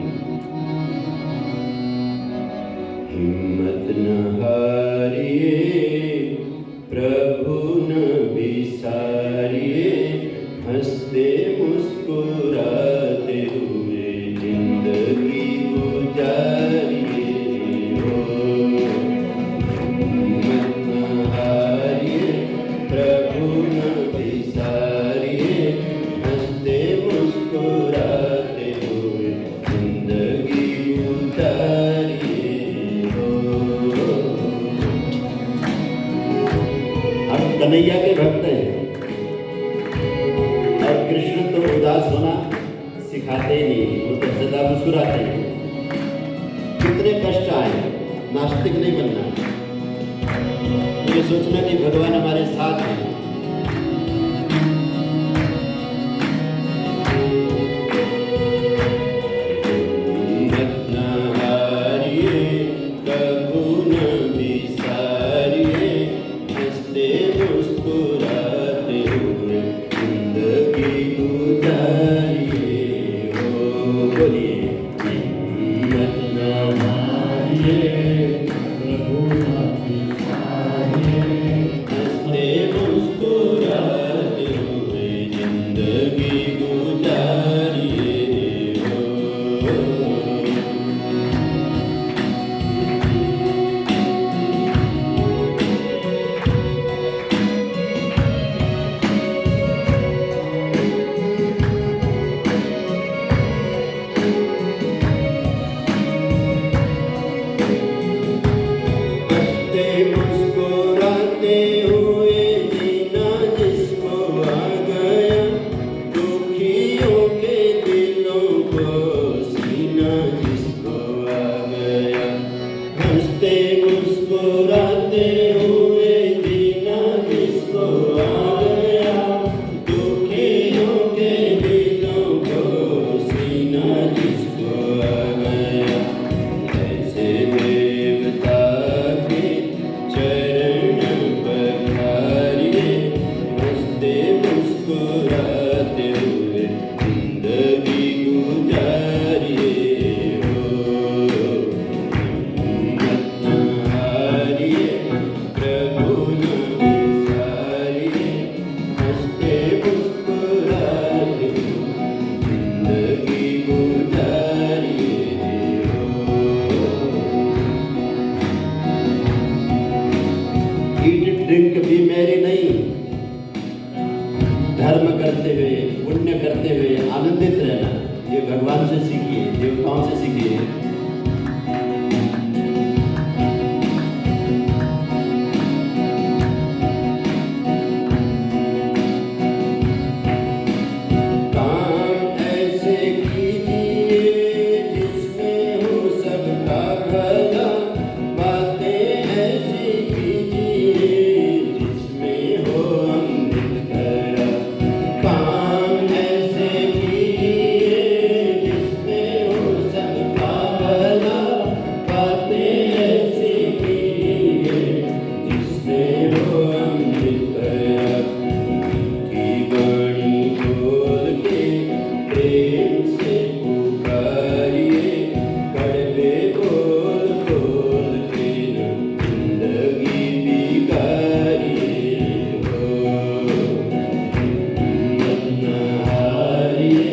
हिम्मत न हारिए, प्रभु न बिसारिए, हंसते मुस्कुराते हुए जिंदगी गुजारिए। हिम्मत न हारिए, प्रभु न बिसारिए, हंसते मुस्कुराते हुए जिंदगी गुजारिए। हम कन्हैया के भक्त हैं और कृष्ण तो उदास होना सिखाते ही नहीं, वो तो सदा मुस्कुराते हैं। कितने कष्ट आए, नास्तिक नहीं बनना, ये सोचना कि भगवान हमारे साथ हैं। हिम्मत न हारिए, प्रभु न बिसारिए, हंसते मुस्कुराते हुए जिंदगी गुजारिए। ओ बोलिए, हिम्मत न हारिए, प्रभु न बिसारिए, हंसते मुस्कुराते हुए जिंदगी गुजारिए। हंसते मुस्कुराते हुए जीना जिसको आ गया, दुखियों के दिलों को सीना जिसको आ गया। हंसते मुस्कुराते हुए जीना जिसको आ गया, दुखियों के दिलों को सीना जिसको आ गया। ऐसे देवता के चरण पखारिए, हंसते मुस्कुराते हुए जिंदगी गुजारिए। हिम्मत न हारिए, प्रभु न बिसारिए, हंसते मुस्कुराते जिंदगी गुजारिए। ईट ड्रिंक भी मेरी नहीं, धर्म करते हुए, पुण्य करते हुए आनंदित रहना, ये भगवान से सीखिए, देवताओं से सीखिए। काम ऐसे कीजिए जिसमें हो सबका भला, बातें ऐसी कीजिए जिसमें हो अमृत भरा। काम ऐसे प्रेम से पुकारिए, कड़वे बोल बोल के न जिंदगी बिगाड़िए हो। हिम्मत न हारिए,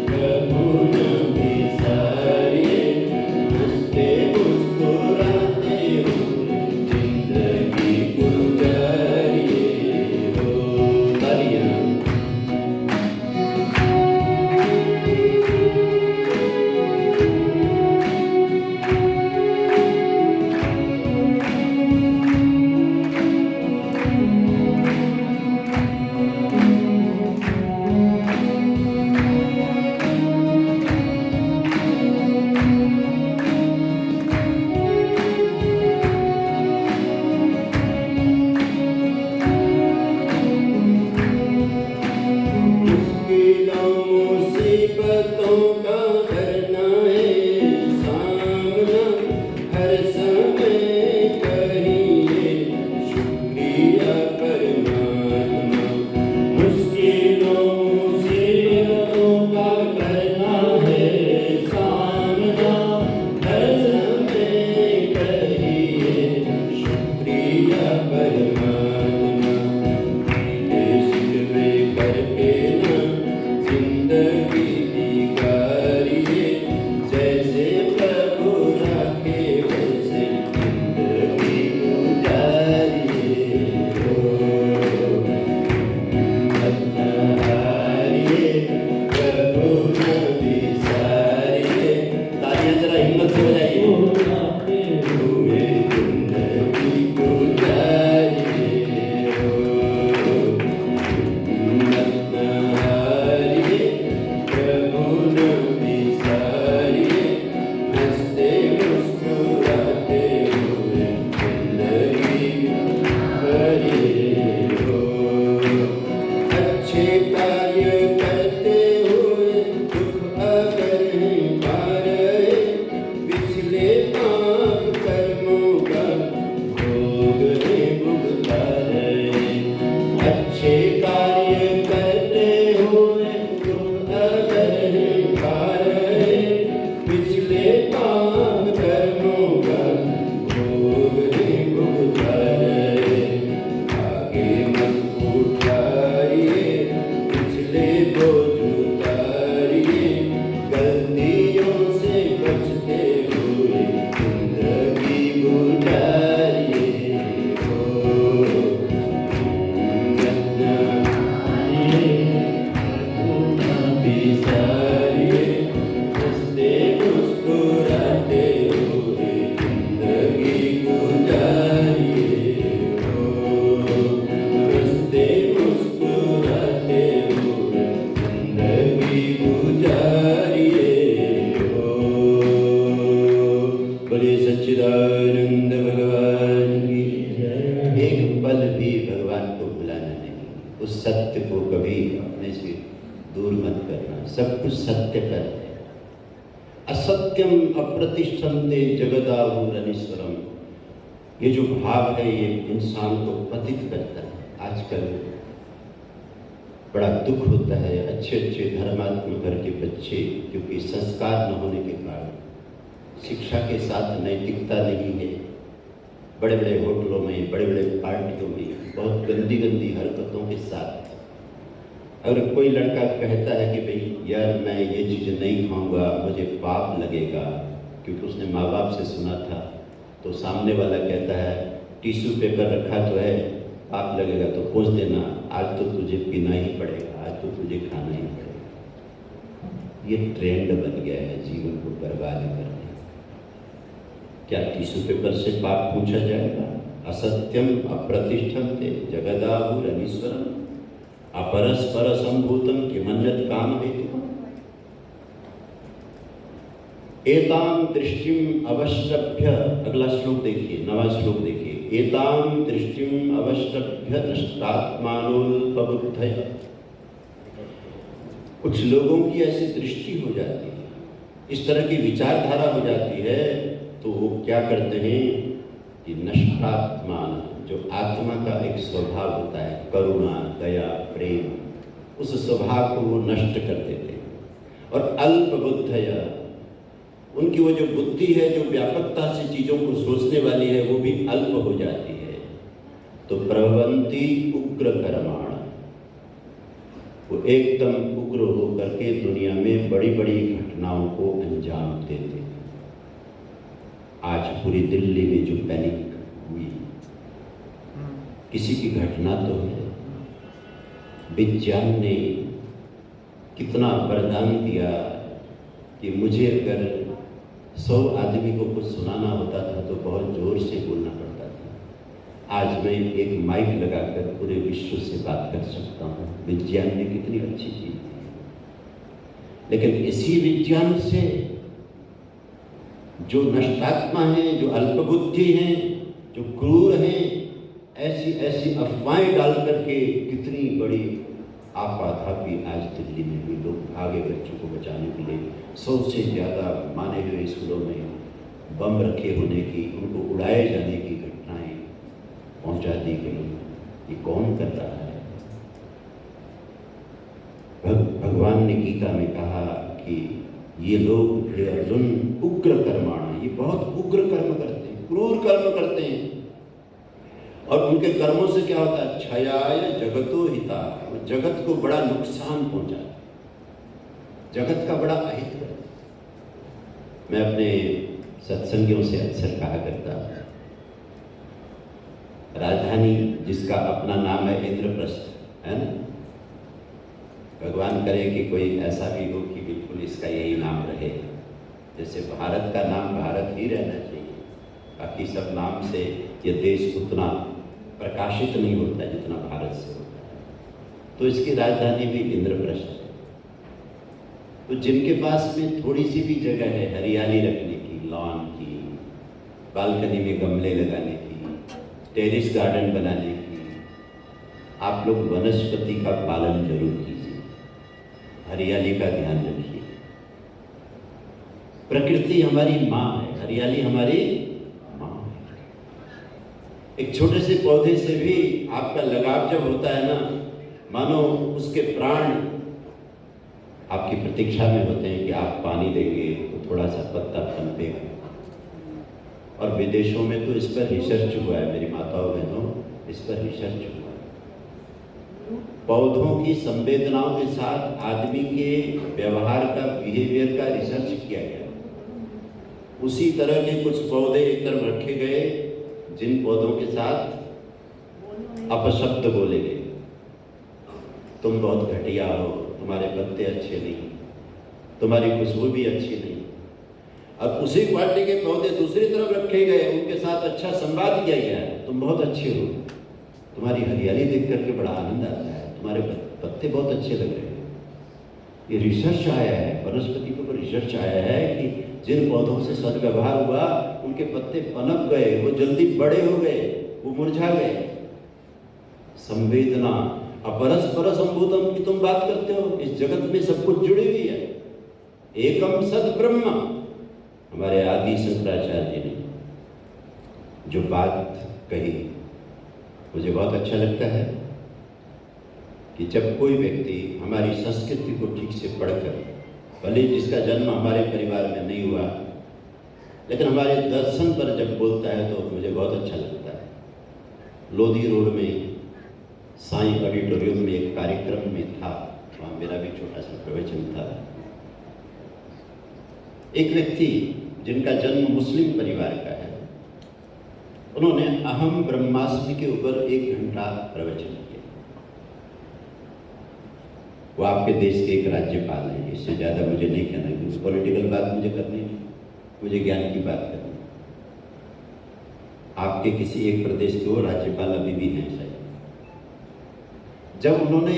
प्रभु न बिसारिए, हंसते मुस्कुराते हुए जिंदगी गुजारिए हो। तालियां। मुश्किलों मुसीबतों का करना है सामना, हर समय करिए शुक्रिया परमात्मा। मुश्किलों मुसीबतों का करना है सामना, हर समय करिए शुक्रिया परमात्मा। शिकवे करके न जिंदगी बिगाड़िए, जैसे प्रभु राखे वैसे जिंदगी गुजारिए हो। हिम्मत न हारिए, प्रभु न बिसारिए। तालियां जरा हिम्मत से बजाइए। हुए जिंदगी गुजारिए हो। हिम्मत न हारिए, प्रभु न बिसारिए, हंसते मुस्कुराते हुए जिंदगी भरिए हो। अच्छे कार्य करते हुए दुख अगर पा रहे, पिछले पाप कर्मों का भोग भुगता रहे। अच्छे कार्य करते हुए दुख अगर पा रहे, पिछले पाप कर्मों का भोग भुगता रहे। आगे मत उठाइए, पिछले बोझ उतारिए, गलतियों से बचते हुए जिंदगी गुजारिए हो। हिम्मत न हारिए, प्रभु न बिसारिए, हंसते मुस्कुराते हुए जिंदगी गुजारिए हो। हंसते मुस्कुराते हुए जिंदगी गुजारिए हो। बोलिए सच्चिदानंद भगवान की जय। एक पल भी भगवान को भुलाना नहीं, उस सत्य को कभी अपने से दूर मत करना। सब कुछ सत्य पर है। असत्यम अप्रतिष्ठन्ते जगदाहुरनीश्वरम। ये जो भाव है ये इंसान को पतित करता है। आजकल बड़ा दुख होता है, अच्छे अच्छे धर्मात्म घर के बच्चे क्योंकि संस्कार न होने के कारण, शिक्षा के साथ नैतिकता नहीं है, बड़े बड़े होटलों में, बड़े बड़े पार्टियों में बहुत गंदी गंदी हरकतों के साथ। अगर कोई लड़का कहता है कि भाई यार मैं ये चीज़ नहीं खाऊंगा, मुझे पाप लगेगा, क्योंकि उसने माँ बाप से सुना था, तो सामने वाला कहता है टिश्यू पेपर रखा तो है, पाप लगेगा तो पोंछ देना, आज तो तुझे पीना ही पड़ेगा, आज तो तुझे खाना ही पड़ेगा। ये ट्रेंड बन गया है जीवन को बर्बाद करने। क्या टिश्यू पेपर से पाप पूछा जाएगा? असत्यम अप्रतिष्ठन्ते जगदाहुरनीश्वरम अपरस्पर संभूतम किमन्यत् काम हेतु। एताम दृष्टिम अवश्रभ्य, अगला श्लोक देखिए, 9वां श्लोक देखिए। एताम दृष्टिम अवश्रभ्य नष्टात्मानोल्पबुद्धय। कुछ लोगों की ऐसी दृष्टि हो जाती है, इस तरह की विचारधारा हो जाती है, तो वो क्या करते हैं कि नष्टात्मान, जो आत्मा का एक स्वभाव होता है, करुणा, दया, प्रेम, उस स्वभाव को वो नष्ट कर देते हैं। और अल्प बुद्धया, उनकी वो जो बुद्धि है जो व्यापकता से चीजों को सोचने वाली है वो भी अल्प हो जाती है। तो प्रभवंती उग्र कर्माण, वो एकदम उग्र होकर के दुनिया में बड़ी बड़ी घटनाओं को अंजाम देते। आज पूरी दिल्ली में जो पैनिक हुई, किसी की घटना तो है। विज्ञान ने कितना वरदान दिया कि मुझे अगर 100 आदमी को कुछ सुनाना होता था तो बहुत जोर से बोलना पड़ता था। आज मैं एक माइक लगाकर पूरे विश्व से बात कर सकता हूँ। विज्ञान ने कितनी अच्छी चीज दी। लेकिन इसी विज्ञान से जो नष्टात्मा हैं, जो अल्पबुद्धि हैं, जो क्रूर हैं, ऐसी ऐसी अफवाहें डाल करके कितनी बड़ी आपाधापी आज दिल्ली में भी लोग भागे बच्चों को बचाने के लिए। 100 से ज़्यादा माने हुए स्कूलों में बम रखे होने की, उनको उड़ाए जाने की घटनाएं पहुंचा दी गई। ये कौन कर रहा है? भगवान ने गीता में कहा कि ये लोग हे अर्जुन उग्र कर्माण, ये बहुत उग्र कर्म करते हैं, क्रूर कर्म करते हैं। और उनके कर्मों से क्या होता है? क्षयाय जगतो हिता, जगत को बड़ा नुकसान पहुंचा, जगत का बड़ा अहित करता। मैं अपने सत्संगियों से अक्सर कहा करता, राजधानी जिसका अपना नाम है इंद्रप्रस्थ, है ना? भगवान करे कि कोई ऐसा भी हो कि बिल्कुल इसका यही नाम रहे। जैसे भारत का नाम भारत ही रहना चाहिए, बाकी सब नाम से ये देश उतना प्रकाशित नहीं होता जितना भारत से होता है। तो इसकी राजधानी भी इंद्रप्रस्थ है। तो जिनके पास में थोड़ी सी भी जगह है हरियाली रखने की, लॉन की, बालकनी में गमले लगाने की, टेरिस गार्डन बनाने की, आप लोग वनस्पति का पालन जरूर कीजिए, हरियाली का ध्यान रखिए। प्रकृति हमारी माँ है, हरियाली हमारी माँ है। एक छोटे से पौधे से भी आपका लगाव जब होता है ना, मानो उसके प्राण आपकी प्रतीक्षा में होते हैं कि आप पानी देंगे तो थोड़ा सा पत्ता पनपेगा। और विदेशों में तो इस पर रिसर्च हुआ है, मेरी माताओं बहनों, इस पर रिसर्च हुआ है। पौधों की संवेदनाओं के साथ आदमी के व्यवहार का, बिहेवियर का रिसर्च किया गया। उसी तरह के कुछ पौधे एक तरफ रखे गए जिन पौधों के साथ अपशब्द बोले गए, तुम बहुत घटिया हो, तुम्हारे पत्ते अच्छे नहीं, तुम्हारी खुशबू भी अच्छी नहीं। अब उसी क्वालिटी के पौधे दूसरी तरफ रखे गए, उनके साथ अच्छा संवाद किया गया, तुम बहुत अच्छे हो, तुम्हारी हरियाली देख करके बड़ा आनंद आता है, तुम्हारे पत्ते बहुत अच्छे लग रहे हैं। ये रिसर्च आया है, वनस्पति के ऊपर रिसर्च आया है कि जिन पौधों से सद्व्यवहार हुआ उनके पत्ते पनप गए, वो जल्दी बड़े हो गए, वो मुरझा गए। संवेदना अपरस्पर संभूतम की तुम बात करते हो, इस जगत में सब कुछ जुड़ी हुई है। एकम सद ब्रह्म, हमारे आदि शंकराचार्य ने जो बात कही, मुझे बहुत अच्छा लगता है कि जब कोई व्यक्ति हमारी संस्कृति को ठीक से पढ़कर, भले जिसका जन्म हमारे परिवार में नहीं हुआ, लेकिन हमारे दर्शन पर जब बोलता है तो मुझे बहुत अच्छा लगता है। लोधी रोड में साईं ऑडिटोरियम में एक कार्यक्रम में था, वहाँ मेरा भी छोटा सा प्रवचन था। एक व्यक्ति जिनका जन्म मुस्लिम परिवार का है, उन्होंने अहम ब्रह्मास्मि के ऊपर 1 घंटा प्रवचन किया। वो आपके देश के एक राज्यपाल हैं, इससे ज़्यादा मुझे नहीं कहना, क्योंकि पॉलिटिकल बात मुझे करनी नहीं, मुझे ज्ञान की बात करनी। आपके किसी एक प्रदेश के वो राज्यपाल अभी भी हैं शायद। जब उन्होंने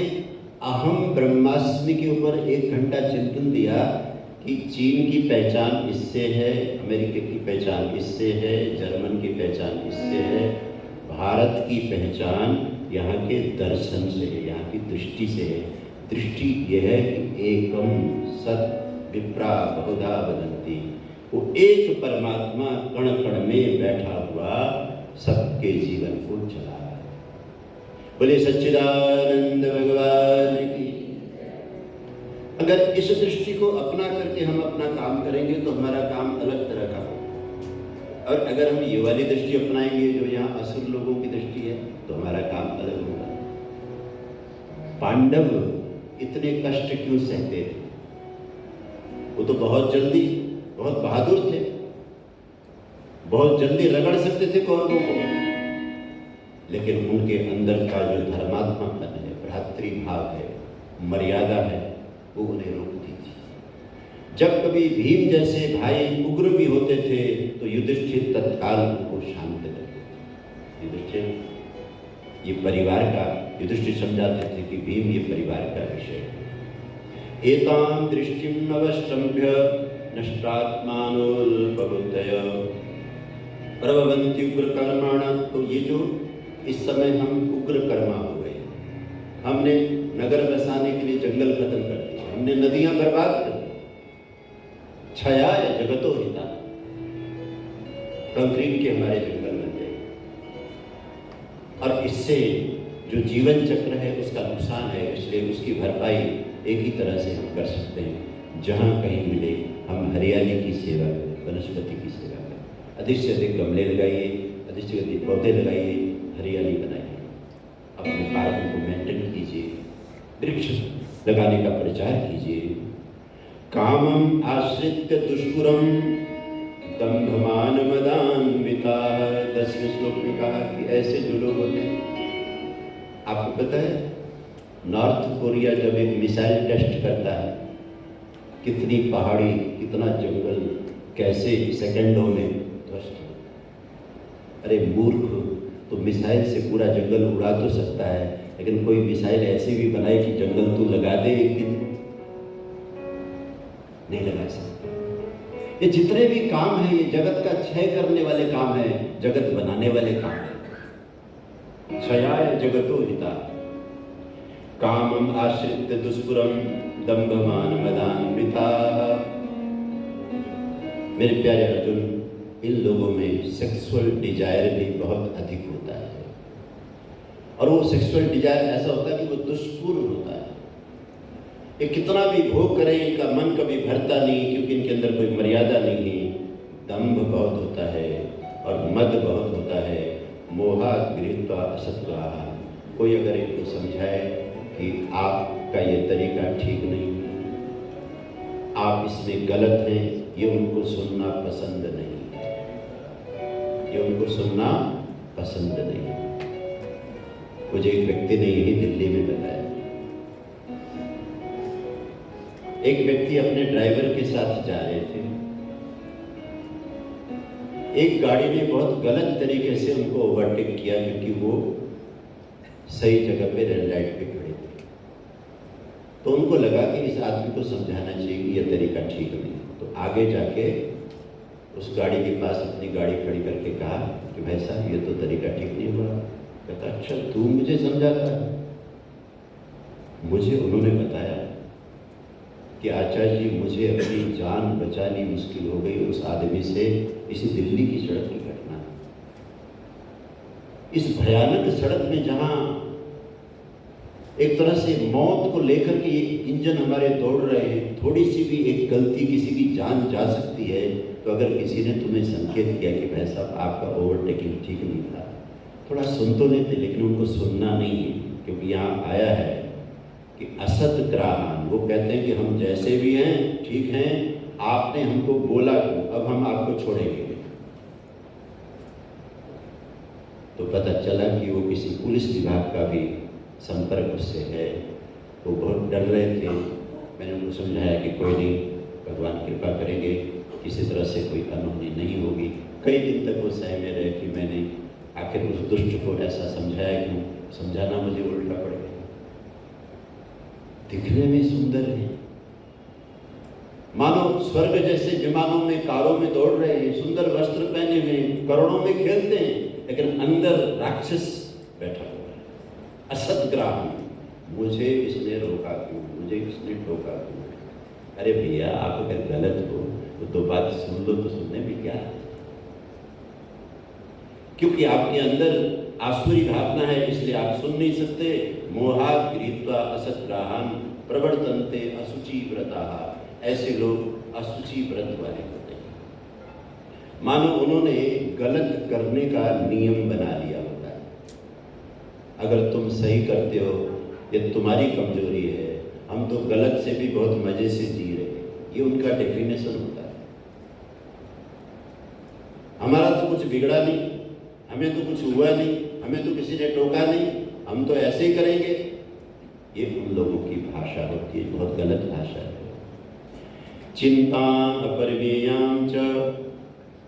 अहम ब्रह्मास्मि के ऊपर 1 घंटा चिंतन दिया कि चीन की पहचान इससे है, अमेरिका की पहचान इससे है, जर्मन की पहचान इससे है, भारत की पहचान यहाँ के दर्शन से है, यहाँ की दृष्टि से है। दृष्टि यह है कि एकम सत विप्रा बहुधा वदन्ति, वो एक परमात्मा कण कण में बैठा हुआ सबके जीवन को चला रहा है। बोले सच्चिदानंद भगवान की। अगर इस दृष्टि को अपना करके हम अपना काम करेंगे तो हमारा काम अलग तरह का होगा, और अगर हम ये वाली दृष्टि अपनाएंगे जो यहाँ असुर लोगों की दृष्टि है तो हमारा काम अलग होगा। पांडव इतने कष्ट क्यों सहते थे? वो तो बहुत जल्दी, बहुत बहादुर थे, बहुत जल्दी रगड़ सकते थे कौरवों को, लेकिन उनके अंदर का जो धर्मात्मापन है, भ्रातृभाव है, मर्यादा है, वो उन्हें रोकती थी। जब कभी भीम जैसे भाई उग्र भी होते थे तो युधिष्ठिर तत्काल उनको शांत करते थे। युधिष्ठिर ये परिवार का, युधिष्ठिर समझाते थे कि भीम ये परिवार का विषय है। एतां दृष्टिम अवष्टम्भ्य नष्टात्मानोल्पबुद्धय प्रभवन्ति उग्र कर्माणा। तो ये जो इस समय हम उग्र कर्मा हो गए, हमने नगर बसाने के लिए जंगल खत्म कर दिया, हमने नदियां बर्बाद कर दी, छाया जगतो हिता, कंक्रीट के हमारे जंगल बन गए, और इससे जो जीवन चक्र है उसका नुकसान है। इसलिए उसकी भरपाई एक ही तरह से हम कर सकते हैं, जहाँ कहीं मिले हम हरियाली की सेवा करें, वनस्पति की सेवा करें, अधिक से अधिक गमले लगाइए, अधिक से अधिक पौधे लगाइए, हरियाली बनाइए, अपने पार्कों को मेंटेन कीजिए, वृक्ष लगाने का प्रचार कीजिए। कामम आश्रित्य दुष्कुरम दंभमान मदान्विता। 10वें श्लोक में कहा कि ऐसे जो लोग होते हैं, आपको पता है नॉर्थ कोरिया जब एक मिसाइल टेस्ट करता है, कितनी पहाड़ी, कितना जंगल, कैसे सेकंडों में ध्वस्त हो। अरे मूर्ख, तो मिसाइल से पूरा जंगल उड़ा तो सकता है, लेकिन कोई मिसाइल ऐसी भी बनाए कि जंगल तू लगा दे एक दिन, नहीं लगा सकता। ये जितने भी काम है ये जगत का क्षय करने वाले काम है, जगत बनाने वाले काम है। क्षयाय जगतो हिता कामम आश्रित्य दुष्पुरम दंभमान मदान्विता। मेरे प्यारे अर्जुन, इन लोगों में सेक्सुअल डिजायर भी बहुत अधिक होता है, और वो सेक्सुअल डिजायर ऐसा होता है कि वो दुष्पूर्ण होता है। ये कितना भी भोग करें इनका मन कभी भरता नहीं, क्योंकि इनके अंदर कोई मर्यादा नहीं है। दंभ बहुत होता है और मद बहुत होता है। मोहात् गृहीत्वा असद्ग्राहा। कोई अगर इनको समझाए कि आपका ये तरीका ठीक नहीं, आप इसमें गलत हैं, ये उनको सुनना पसंद नहीं, ये उनको सुनना पसंद नहीं। मुझे एक व्यक्ति ने यही दिल्ली में बताया, एक व्यक्ति अपने ड्राइवर के साथ जा रहे थे, एक गाड़ी ने बहुत गलत तरीके से उनको ओवरटेक किया, क्योंकि वो सही जगह पे रेड लाइट पे खड़े थे। तो उनको लगा कि इस आदमी को समझाना चाहिए कि यह तरीका ठीक नहीं। तो आगे जाके उस गाड़ी के पास अपनी गाड़ी खड़ी करके कहा कि भाई साहब ये तो तरीका ठीक नहीं हुआ। कहता अच्छा तू मुझे समझाता है? मुझे उन्होंने बताया कि आचार्य जी मुझे अपनी जान बचानी मुश्किल हो गई उस आदमी से, इसी दिल्ली की सड़क की घटना है। इस भयानक सड़क में जहां एक तरह से मौत को लेकर के इंजन हमारे दौड़ रहे हैं, थोड़ी सी भी एक गलती किसी की जान जा सकती है। तो अगर किसी ने तुम्हें संकेत किया कि भाई साहब आपका ओवरटेकिंग ठीक नहीं था, थोड़ा सुन तो लेते, लेकिन उनको सुनना नहीं है, क्योंकि यहाँ आया है कि असत ग्राहन। वो कहते हैं कि हम जैसे भी हैं ठीक हैं, आपने हमको बोला क्यों, अब हम आपको छोड़ेंगे। तो पता चला कि वो किसी पुलिस विभाग का भी संपर्क उससे है। वो बहुत डर रहे थे। मैंने उनको समझाया कि कोई नहीं, भगवान कृपा करेंगे, किसी तरह से कोई अनहोनी नहीं होगी। कई दिन तक वो सह में रहे कि मैंने आखिर उस दुष्ट को ऐसा समझाया क्यों, समझाना मुझे उल्टा पड़ गया। दिखने में सुंदर है, मानो स्वर्ग जैसे विमानों में, कारों में दौड़ रहे हैं, सुंदर वस्त्र पहने हुए, करोड़ों में खेलते हैं, लेकिन अंदर राक्षस बैठा हुआ है, असद्ग्राहन। मुझे इसने रोका क्यों, मुझे इसने टोका क्यों? अरे भैया आप अगर गलत हो तो दो बात सुन लो, तो सुनने में क्या है? क्योंकि आपके अंदर आसुरी भावना है, इसलिए आप सुन नहीं सकते। मोहात् गृहीत्वा असद्ग्राहन प्रवर्तन्ते अशुचि व्रताः, ऐसे लोग अशुचि व्रत वाले होते हैं। मानो उन्होंने गलत करने का नियम बना लिया होता है। अगर तुम सही करते हो ये तुम्हारी कमजोरी है, हम तो गलत से भी बहुत मजे से जी रहे हैं, ये उनका डेफिनेशन होता है। हमारा तो कुछ बिगड़ा नहीं, हमें तो कुछ हुआ नहीं, हमें तो किसी ने टोका नहीं, हम तो ऐसे ही करेंगे। ये उन लोगों की भाषा होती है, बहुत गलत भाषा है। चिंताम अपरिमेयाम च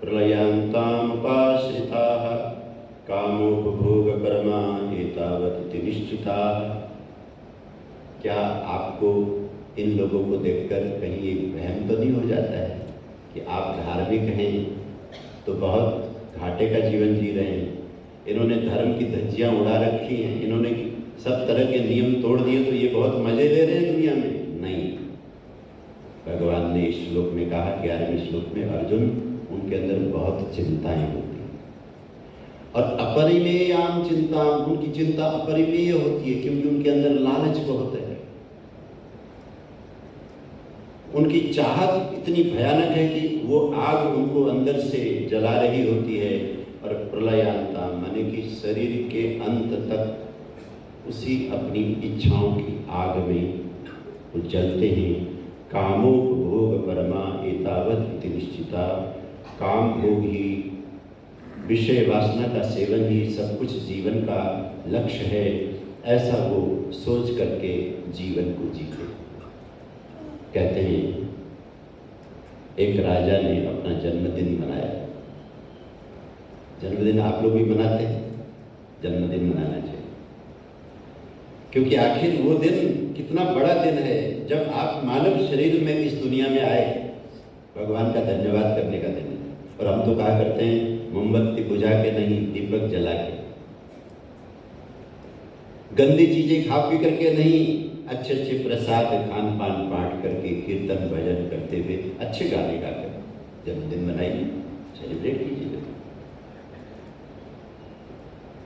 प्रलयांताम उपाश्रिताः कामोपभोग परमा एतावत् निश्चिताः। क्या आपको इन लोगों को देखकर कहीं एक वहम तो नहीं हो जाता है कि आप धार्मिक हैं तो बहुत घाटे का जीवन जी रहे हैं, इन्होंने धर्म की धज्जियां उड़ा रखी हैं, इन्होंने सब तरह के नियम तोड़ दिए तो ये बहुत मजे ले रहे हैं दुनिया में? नहीं, भगवान ने इस श्लोक में कहा, 11वें श्लोक में, अर्जुन उनके अंदर बहुत चिंताएं होती हैं और अपरिमेयाम चिंता, उनकी चिंता अपरिमेय होती है क्योंकि उनके अंदर लालच बहुत है। उनकी चाहत इतनी भयानक है कि वो आग उनको अंदर से जला रही होती है। और प्रलयांता माने कि शरीर के अंत तक उसी अपनी इच्छाओं की आग में वो जलते हैं। कामोपभोग परमा एतावत् निश्चिता, काम भोग ही, विषय वासना का सेवन ही सब कुछ जीवन का लक्ष्य है, ऐसा वो सोच करके जीवन को जीते। कहते हैं एक राजा ने अपना जन्मदिन मनाया। जन्मदिन आप लोग भी मनाते हैं, जन्मदिन मनाना चाहिए क्योंकि आखिर वो दिन कितना बड़ा दिन है जब आप मानव शरीर में इस दुनिया में आए। भगवान का धन्यवाद करने का दिन है। और हम तो कहा करते हैं मोमबत्ती बुझा के नहीं, दीपक जला के, गंदी चीजें खा पी करके नहीं, अच्छे अच्छे प्रसाद खान पान पाठ करके, कीर्तन भजन करते हुए, अच्छे गाने गाकर जन्मदिन मनाइए, सेलिब्रेट कीजिए।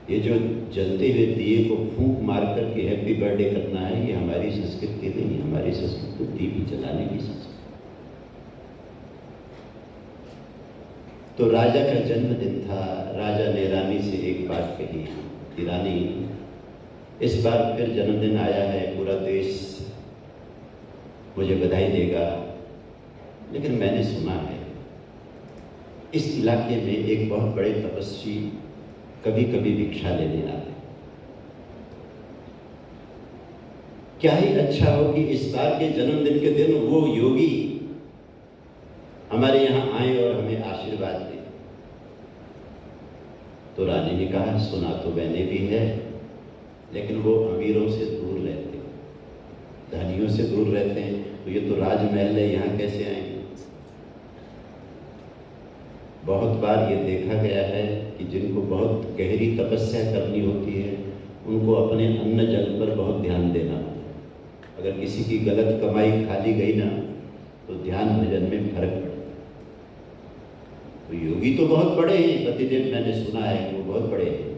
ये जो जलते हुए दिए को फूंक मार करके हैप्पी बर्थडे करना है, ये हमारी संस्कृति नहीं। हमारी संस्कृति तो दीप जलाने की संस्कृति। तो राजा का जन्मदिन था। राजा ने रानी से एक बात कही कि रानी, इस बार फिर जन्मदिन आया है, पूरा देश मुझे बधाई देगा, लेकिन मैंने सुना है इस इलाके में एक बहुत बड़े तपस्वी कभी कभी भिक्षा लेने आते। क्या ही अच्छा हो कि इस बार के जन्मदिन के दिन वो योगी हमारे यहाँ आए और हमें आशीर्वाद दे। तो रानी ने कहा, सुना तो मैंने भी है, लेकिन वो अमीरों से दूर रहते, धनियों से दूर रहते हैं, तो ये तो राजमहल है, यहाँ कैसे आएंगे? बहुत बार ये देखा गया है कि जिनको बहुत गहरी तपस्या करनी होती है उनको अपने अन्न जल पर बहुत ध्यान देना होता है। अगर किसी की गलत कमाई खा ली गई ना तो ध्यान भजन में फर्क पड़ता है। तो योगी तो बहुत बड़े हैं, प्रतिदिन मैंने सुना है कि वो बहुत बड़े हैं।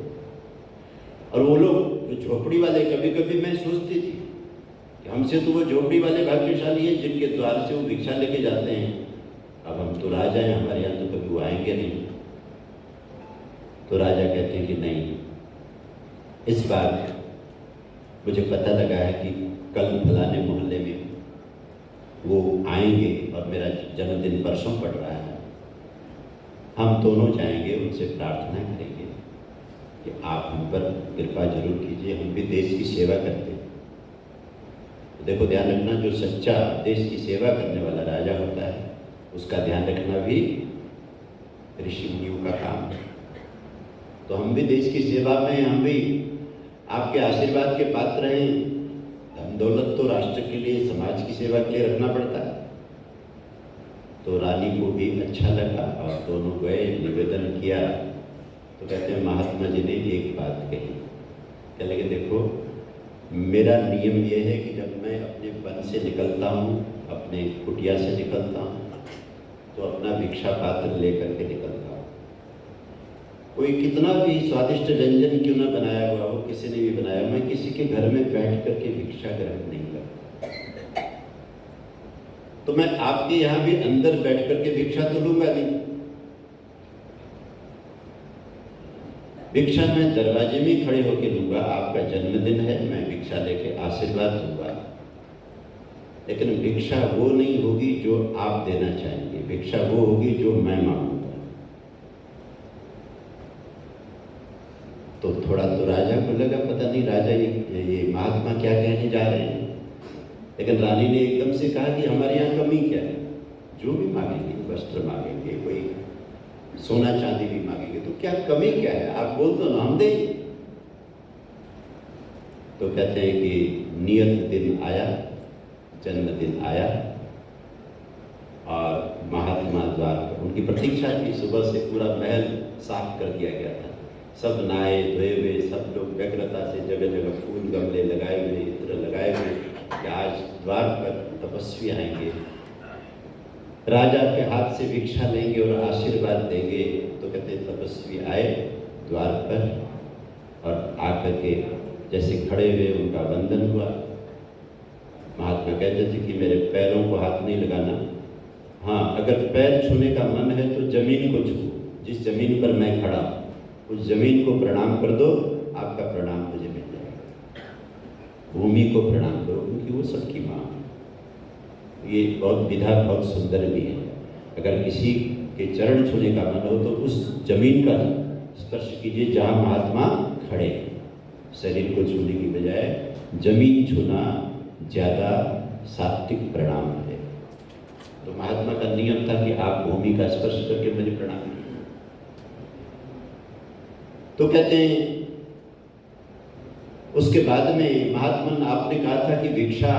और वो लोग जो झोपड़ी वाले, कभी कभी मैं सोचती थी कि हमसे तो वो झोपड़ी वाले भाग्यशाली हैं जिनके द्वार से वो भिक्षा लेके जाते हैं। अब हम तो राजा हैं, हमारे यहाँ तो कभी वो आएंगे नहीं। तो राजा कहते हैं कि नहीं, इस बार मुझे पता लगा है कि कल फलाने मोहल्ले में वो आएंगे और मेरा जन्मदिन परसों पड़ रहा है, हम दोनों जाएंगे, उनसे प्रार्थना करेंगे कि आप हम पर कृपा जरूर कीजिए, हम भी देश की सेवा करते हैं। तो देखो ध्यान रखना, जो सच्चा देश की सेवा करने वाला राजा होता है उसका ध्यान रखना भी ऋषि मुनियों का काम है। तो हम भी देश की सेवा में, हम भी आपके आशीर्वाद के पात्र हैं। धन दौलत तो राष्ट्र के लिए, समाज की सेवा के लिए रखना पड़ता है। तो रानी को भी अच्छा लगा और दोनों गए, निवेदन किया। तो कहते हैं महात्मा जी ने एक बात कही, कहने लगे देखो मेरा नियम ये है कि जब मैं अपने वन से निकलता हूँ, अपने कुटिया से निकलता हूँ, तो अपना भिक्षा पात्र लेकर के निकलता हूँ। कोई कितना भी स्वादिष्ट व्यंजन क्यों ना बनाया हुआ हो, किसी ने भी बनाया, मैं किसी के घर में बैठ करके भिक्षा ग्रहण नहीं करता। तो मैं आपके यहाँ भी अंदर बैठ करके भिक्षा तो लूंगा नहीं। भिक्षा मैं दरवाजे में खड़े होकर लूंगा। आपका जन्मदिन है, मैं भिक्षा लेके आशीर्वाद दूंगा, लेकिन भिक्षा वो नहीं होगी जो आप देना चाहेंगे, भिक्षा वो होगी जो मैं मांगूंगा। तो थोड़ा तो राजा को लगा, पता नहीं राजा ये महात्मा क्या कहने जा रहे हैं। लेकिन रानी ने एकदम से कहा कि हमारे यहाँ कमी क्या है, जो भी मांगेंगे, वस्त्र मांगेंगे, कोई सोना चांदी भी मांगेंगे, तो क्या कमी क्या है, आप बोल दो ना, हम देंगे। तो कहते हैं कि नियत दिन आया, जन्मदिन आया और महात्मा द्वार पर उनकी प्रतीक्षा थी। सुबह से पूरा महल साफ कर दिया गया था, सब नहाए धोए हुए, सब लोग व्यग्रता से जगह जगह फूल गमले लगाए हुए, इत्र लगाए हुए कि आज द्वार पर तपस्वी आएंगे, राजा के हाथ से भिक्षा लेंगे और आशीर्वाद देंगे। तो कहते तपस्वी आए द्वार पर और आकर के जैसे खड़े हुए उनका वंदन हुआ। महात्मा कहते थे कि मेरे पैरों को हाथ नहीं लगाना, हाँ अगर पैर छूने का मन है तो जमीन को छू, जिस जमीन पर मैं खड़ा उस जमीन को प्रणाम कर दो, आपका प्रणाम मुझे मिल जाएगा। भूमि को प्रणाम करो क्योंकि वो सबकी माँ है। ये बहुत विधा बहुत सुंदर भी है। अगर किसी के चरण छूने का मन हो तो उस जमीन का स्पर्श कीजिए जहाँ महात्मा खड़े। शरीर को छूने की बजाय जमीन छूना ज़्यादा सात्विक प्रणाम है। तो महात्मा का नियम था कि आप भूमि का स्पर्श करके मुझे प्रणाम कीजिए। तो कहते हैं उसके बाद में महात्मा आपने कहा था कि भिक्षा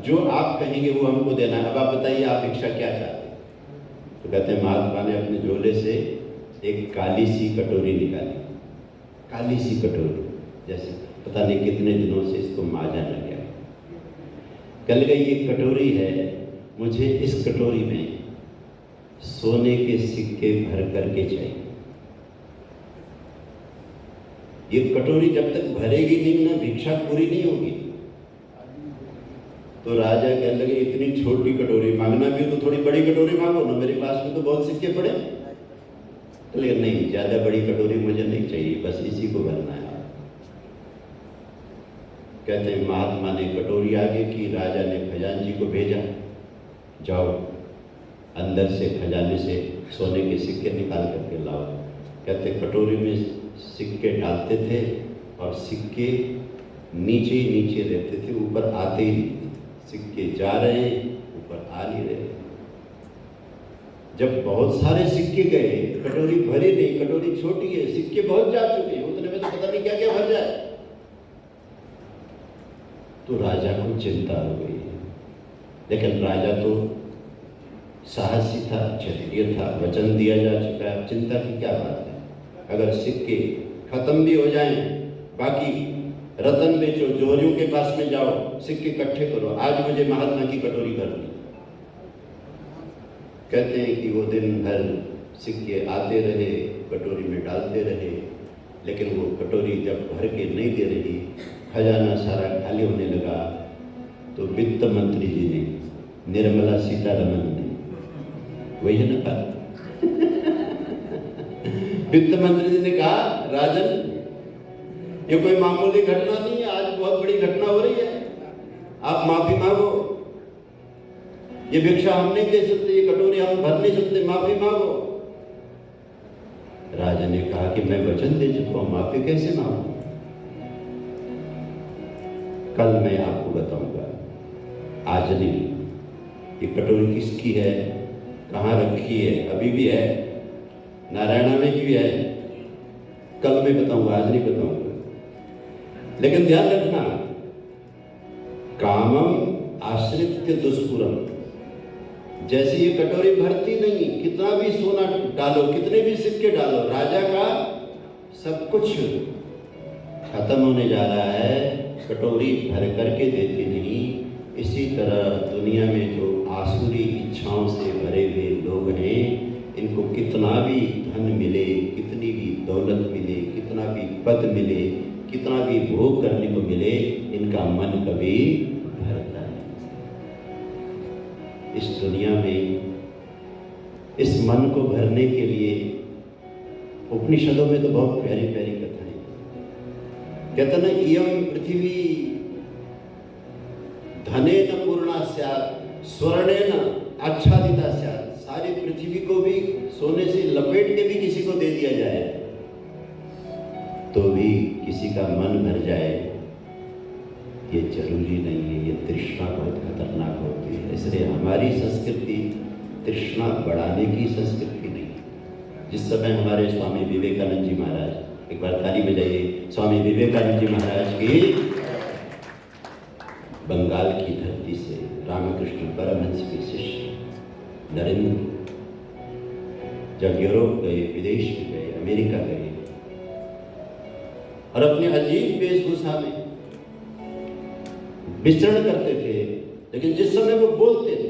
जो आप कहेंगे वो हमको देना है, अब आप बताइए आप भिक्षा क्या चाहते हैं। तो कहते हैं महात्मा ने अपने झोले से एक काली सी कटोरी निकाली, काली सी कटोरी, जैसे पता नहीं कितने दिनों से इसको मांझा न गया। कल गई ये कटोरी है, मुझे इस कटोरी में सोने के सिक्के भर करके चाहिए। ये कटोरी जब तक भरेगी नहीं ना भिक्षा पूरी नहीं होगी। तो राजा कहने लगे इतनी छोटी कटोरी मांगना भी हो तो थोड़ी बड़ी कटोरी मांगो ना, मेरे पास में तो बहुत सिक्के पड़े। लेकिन नहीं, ज्यादा बड़ी कटोरी मुझे नहीं चाहिए, बस इसी को भरना है। कहते हैं महात्मा ने कटोरी आगे की, राजा ने खजांची को भेजा, जाओ अंदर से खजाने से सोने के सिक्के निकाल करके लाओ। कहते कटोरी में सिक्के डालते थे और सिक्के नीचे ही नीचे रहते थे, ऊपर आते ही नहीं थे। सिक्के जा रहे हैं, ऊपर आ नहीं रहे। जब बहुत सारे सिक्के गए, कटोरी भरी नहीं, कटोरी छोटी है, सिक्के बहुत जा चुके हैं, उतने में तो पता नहीं क्या क्या भर जाए। तो राजा को चिंता हो गई। लेकिन राजा तो साहसी था, क्षत्रिय था, वचन दिया जा चुका है, चिंता की क्या बात है। अगर सिक्के खत्म भी हो जाएं, बाकी रतन बेचो, जोहरियों के पास में जाओ, सिक्के इकट्ठे करो, आज मुझे महात्मा की कटोरी भरनी। कहते हैं कि वो दिन भर सिक्के आते रहे, कटोरी में डालते रहे, लेकिन वो कटोरी जब भर के नहीं दे रही, खजाना सारा खाली होने लगा। तो वित्त मंत्री जी ने, निर्मला सीतारमन ने, वही है ना बात वित्त मंत्री जी ने कहा राजन ये कोई मामूली घटना नहीं है, आज बहुत बड़ी घटना हो रही है, आप माफी मांगो। ये भिक्षा हम नहीं दे सकते, ये कटोरी हम भर नहीं सकते, माफी मांगो। राजा ने कहा कि मैं वचन दे चुका हूं, माफी कैसे मांगू। कल मैं आपको बताऊंगा, आज नहीं। ये कटोरी किसकी है, कहाँ रखी है, अभी भी है, नारायणा में भी है, कल मैं बताऊंगा, आज नहीं बताऊंगा। लेकिन ध्यान रखना, कामम आश्रित्य दुष्पुरम, जैसे ये कटोरी भरती नहीं, कितना भी सोना डालो, कितने भी सिक्के डालो, राजा का सब कुछ खत्म होने जा रहा है, कटोरी भर करके देती नहीं। इसी तरह दुनिया में जो आसुरी इच्छाओं से भरे हुए लोग हैं, इनको कितना भी धन मिले, कितनी भी दौलत मिले, कितना भी पद मिले, कितना भी भोग करने को मिले, इनका मन कभी भरता नहीं। इस दुनिया में इस मन को भरने के लिए उपनिषदों में तो बहुत प्यारी प्यारी कथाएं कहते ना, इयं पृथ्वी धनेन पूर्णा स्यात् स्वर्णेन आच्छादिता स्यात्। सारी पृथ्वी को भी सोने से लपेट के भी किसी को दे दिया जाए तो भी किसी का मन भर जाए, ये जरूरी नहीं है। ये तृष्णा बहुत खतरनाक होती है। इसलिए हमारी संस्कृति तृष्णा बढ़ाने की संस्कृति नहीं। जिस समय हमारे स्वामी विवेकानंद जी महाराज, एक बार ताली बजाइए, स्वामी विवेकानंद जी महाराज की बंगाल की धरती से रामकृष्ण परमहंस के शिष्य नरेंद्र जब यूरोप गए, विदेश गए, अमेरिका गए और अपने अजीब वेशभूषा में विचरण करते थे, लेकिन जिस समय वो बोलते थे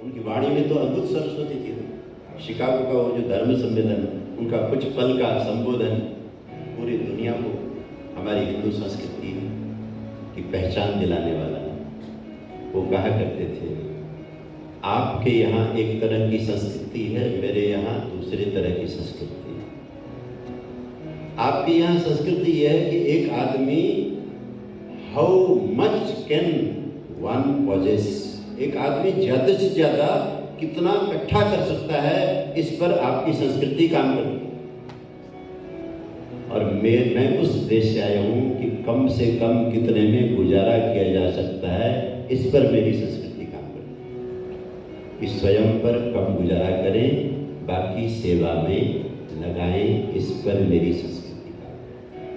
उनकी वाणी में तो अद्भुत सरस्वती थी। शिकागो का वो जो धर्म सम्मेलन, उनका कुछ पल का संबोधन पूरी दुनिया को हमारी हिंदू संस्कृति की पहचान दिलाने वाला। वो कहा करते थे, आपके यहाँ एक तरह की संस्कृति है, मेरे यहाँ दूसरे तरह की संस्कृति है। आपके यहाँ संस्कृति यह है कि एक आदमी how much can one possess, एक आदमी ज्यादा से ज्यादा कितना इकट्ठा कर सकता है, इस पर आपकी संस्कृति काम करती है। और मैं उस देश से आया हूँ कि कम से कम कितने में गुजारा किया जा सकता है, इस पर मेरी संस्कृति काम करती है कि स्वयं पर कम गुजारा करें, बाकी सेवा में लगाएं, इस पर मेरी संस्कृति काम करती है।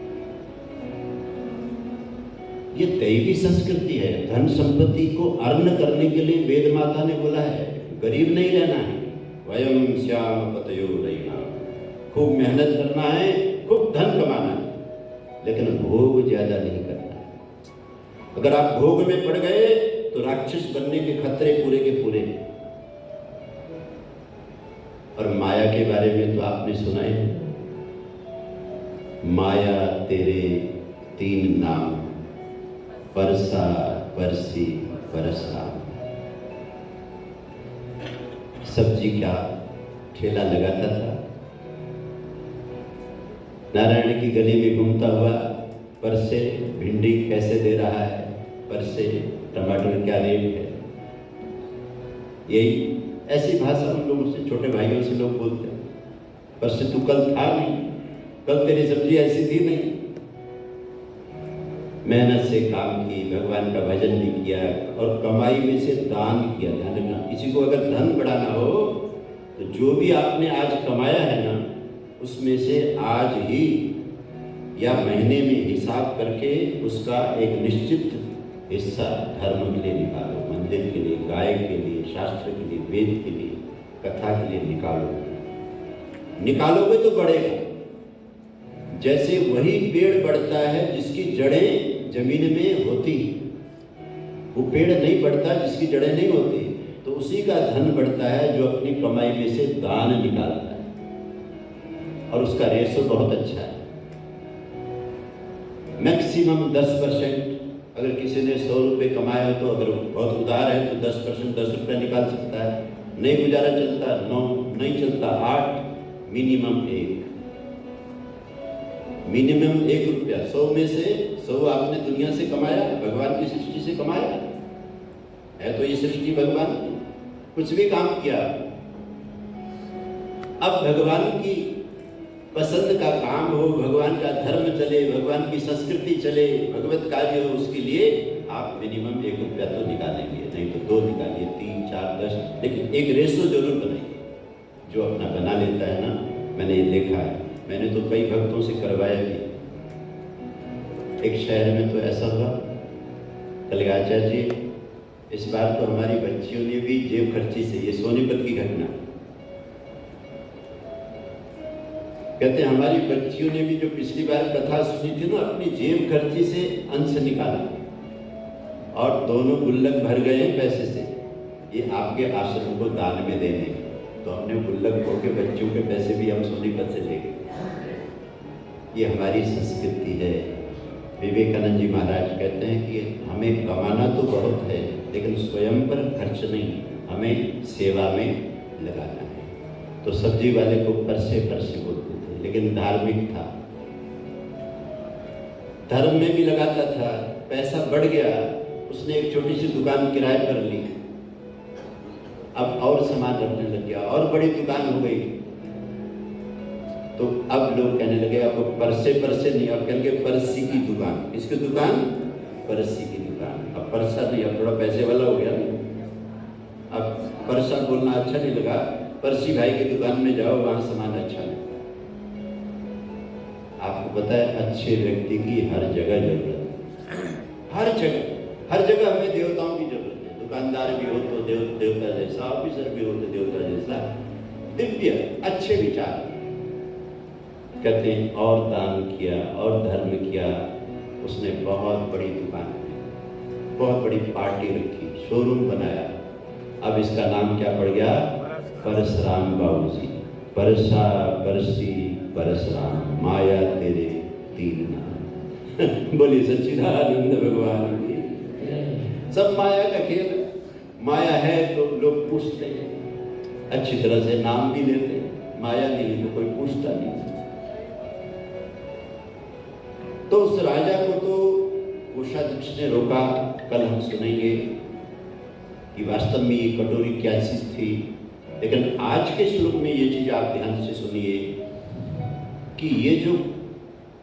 ये दैवी संस्कृति है। धन संपत्ति को अर्न करने के लिए वेद माता ने बोला है, गरीब नहीं रहना है। वयम श्याम पतयो रहना, खूब मेहनत करना है, खूब धन कमाना है, लेकिन भोग ज्यादा नहीं करना है। अगर आप भोग में पड़ गए तो राक्षस बनने के खतरे पूरे के पूरे। और माया के बारे में तो आपने सुना ही, माया तेरे 3 नाम, परसा, परसी, परसा। सब्जी का ठेला लगाता था, नारायण की गली में घूमता हुआ, परसे भिंडी कैसे दे रहा है, परसे टमाटर क्या रेट है। यही ऐसी भाषा हम लोग से, छोटे भाइयों से लोग बोलते हैं, परसे तू कल था नहीं, कल तेरी सब्जी ऐसी थी नहीं। मेहनत से काम की, भगवान का भजन भी किया और कमाई में से दान किया। ध्यान रखना, किसी को अगर धन बढ़ाना हो तो जो भी आपने आज कमाया है ना, उसमें से आज ही या महीने में हिसाब करके उसका एक निश्चित हिस्सा धर्म के लिए निकालो, मंदिर के लिए, गाय के लिए, शास्त्र के लिए, वेद के लिए, कथा के लिए निकालो। निकालोगे तो बढ़ेगा। जैसे वही पेड़ बढ़ता है जिसकी जड़ें जमीन में होती, वो पेड़ नहीं बढ़ता जिसकी जड़ें नहीं होती। तो उसी का धन बढ़ता है जो अपनी कमाई में से दान निकालता है, और उसका रेशो बहुत अच्छा है। मैक्सिमम 10%। अगर किसी ने 100 रुपये कमाया हो तो अगर बहुत उदार है तो 10% 10 रुपये निकाल सकता है। नहीं गुजारा चलता 9, नहीं चलता 8, मिनिमम 1। मिनिमम 1 रुपया। 100 में से 100 आपने दुनिया से कमाया, भगवान की सृष्टि से कमाया है। तो ये सृष्टि भगवान की, कुछ भी काम किया। अब भगवान की पसंद का काम हो, भगवान का धर्म चले, भगवान की संस्कृति चले, भगवत कार्य हो, उसके लिए आप मिनिमम 1 रुपया तो निकालेंगे, नहीं तो 2 निकालिए, 3, 4, 10, लेकिन एक रेशो जरूर बनाइए। जो अपना बना लेता है ना, मैंने ये देखा है, मैंने तो कई भक्तों से करवाया भी। एक शहर में तो ऐसा हुआ, कल आचार्य जी, इस बार तो हमारी बच्चियों ने भी जेब खर्ची से, ये सोनीपत की घटना, कहते हैं हमारी बच्चियों ने भी जो पिछली बार कथा सुनी थी ना, अपनी जेब खर्ची से अंश निकाला और दोनों गुल्लक भर गए पैसे से, ये आपके आश्रम को दान में देने। तो हमने गुल्लक खोल के बच्चों के पैसे भी हम सोनीपत से ले गए। ये हमारी संस्कृति है। विवेकानंद जी महाराज कहते हैं कि हमें कमाना तो बहुत है, लेकिन स्वयं पर खर्च नहीं। हमें सेवा में लगाना है। तो सब्जी वाले को परसे परसे बोलते थे, लेकिन धार्मिक था, धर्म में भी लगाता था। पैसा बढ़ गया, उसने एक छोटी सी दुकान किराए पर ली, अब और सामान रखने लग गया और बड़ी दुकान हो गई। तो अब लोग कहने लगे अब परसे परसे नहीं, अब कहेंगे परसी की दुकान। किसकी दुकान? परसी की दुकान। अब परसा नहीं, अब थोड़ा पैसे वाला हो गया ना। अब परसा बोलना अच्छा नहीं लगा, परसी भाई की दुकान में जाओ, वहां सामान अच्छा है। आपको पता है अच्छे व्यक्ति की हर जगह जरूरत है, हर जगह हमें देवताओं की जरूरत है। दुकानदार भी हो तो देवता जैसा, ऑफिसर भी हो तो देवता जैसा, दिव्य अच्छे विचार। कहते हैं और दान किया और धर्म किया, उसने बहुत बड़ी दुकान की, बहुत बड़ी पार्टी रखी, शोरूम बनाया। अब इसका नाम क्या पड़ गया? परशुराम बाबूजी। परसा परसी परशुराम, माया तेरे तीन नाम। बोलिए सच्चिदानंद भगवान की। सब माया का खेल है। माया है तो लोग पूछते हैं, अच्छी तरह से नाम भी लेते हैं। माया नहीं तो कोई पूछता नहीं। तो उस राजा को तो कोषाध्यक्ष ने रोका। कल हम सुनेंगे कि वास्तव में ये कटोरी क्या चीज थी, लेकिन आज के श्लोक में ये चीज आप ध्यान से सुनिए कि ये जो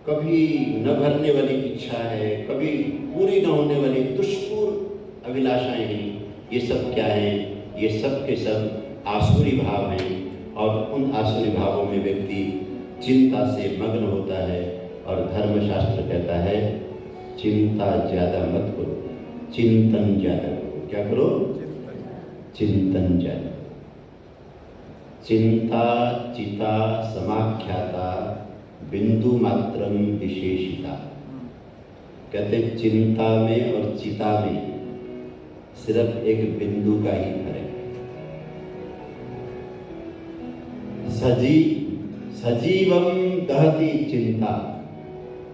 कभी न भरने वाली इच्छा है, कभी पूरी न होने वाली दुष्पूर अभिलाषाएं हैं, ये सब क्या है? ये सब के सब आसुरी भाव हैं। और उन आसुरी भावों में व्यक्ति चिंता से मग्न होता है। और धर्मशास्त्र कहता है चिंता ज्यादा मत करो, चिंतन ज्यादा करो। क्या करो? चिंतन ज्यादा। चिंता चिता समाख्याता बिंदु मात्रम विशेषिता। कहते हैं चिंता में और चिता में सिर्फ एक बिंदु का ही फर्क है। सजीवम दहती चिंता,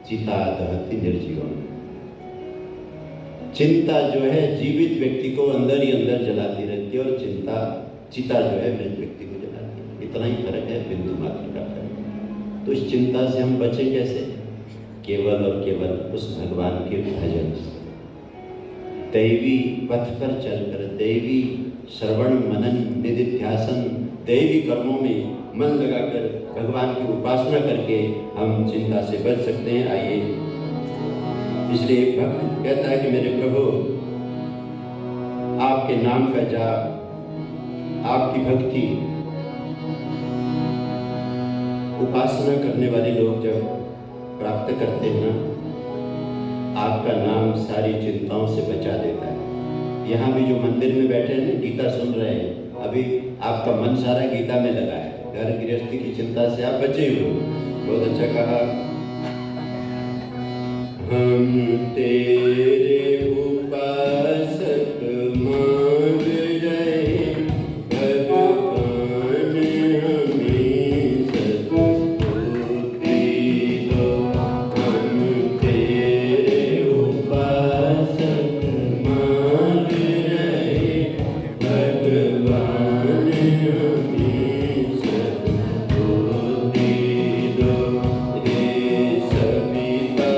चिता दहती निर्जीवम। चिंता जो है जीवित व्यक्ति को अंदर ही अंदर जलाती रहती है, और चिता जो है मृत व्यक्ति को जलाती है। इतना ही फर्क है, बिंदु मात्र का फर्क। तो इस चिंता से हम बचें कैसे? केवल और केवल उस भगवान के भजन से, दैवी पथ पर चलकर, दैवी श्रवण मनन निधिध्यासन, दैवी कर्मों में मन लगाकर भगवान की उपासना करके हम चिंता से बच सकते हैं। आइए, इसलिए भक्त कहता है कि मेरे प्रभु आपके नाम का जाप, आपकी भक्ति, उपासना करने वाले लोग जब प्राप्त करते हैं ना, आपका नाम सारी चिंताओं से बचा देता है। यहाँ भी जो मंदिर में बैठे हैं, गीता सुन रहे हैं, अभी आपका मन सारा गीता में लगा है। घर गृहस्थी की चिंता से आप बचे हो। बहुत अच्छा कहा, हम तेरे उपासक मान रहे भगवान, हमें सद्बुद्धि दो। हम तेरे उपासक मान रहे भगवान, हमें सद्बुद्धि दो। हे सविता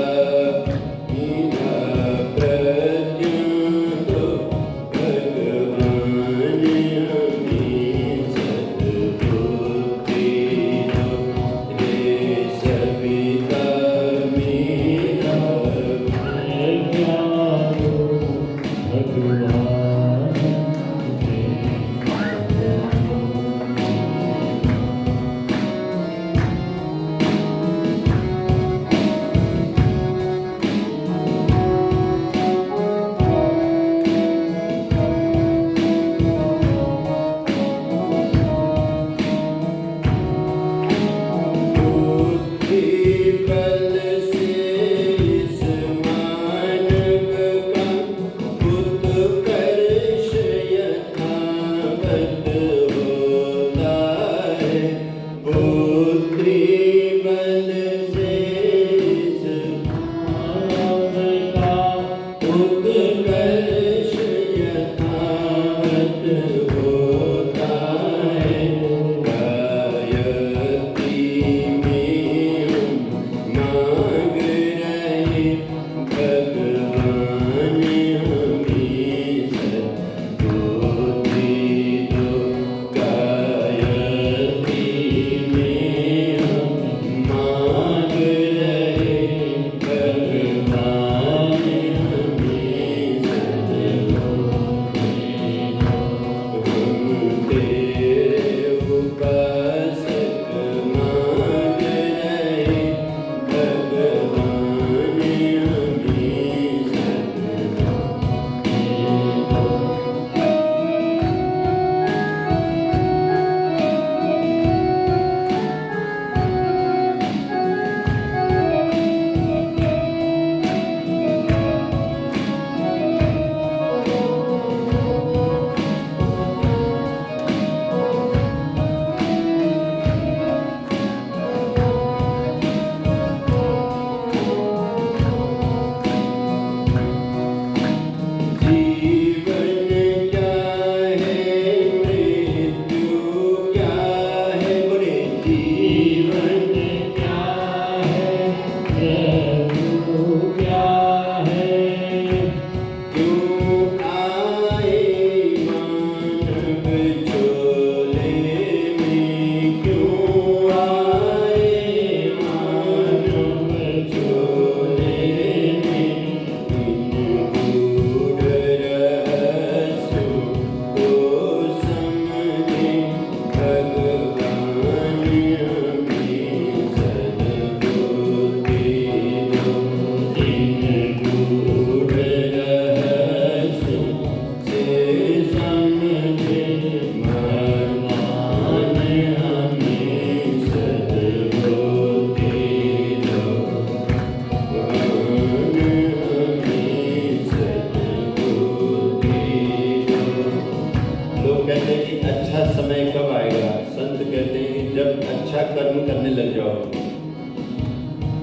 कर्म करने लग जाओ,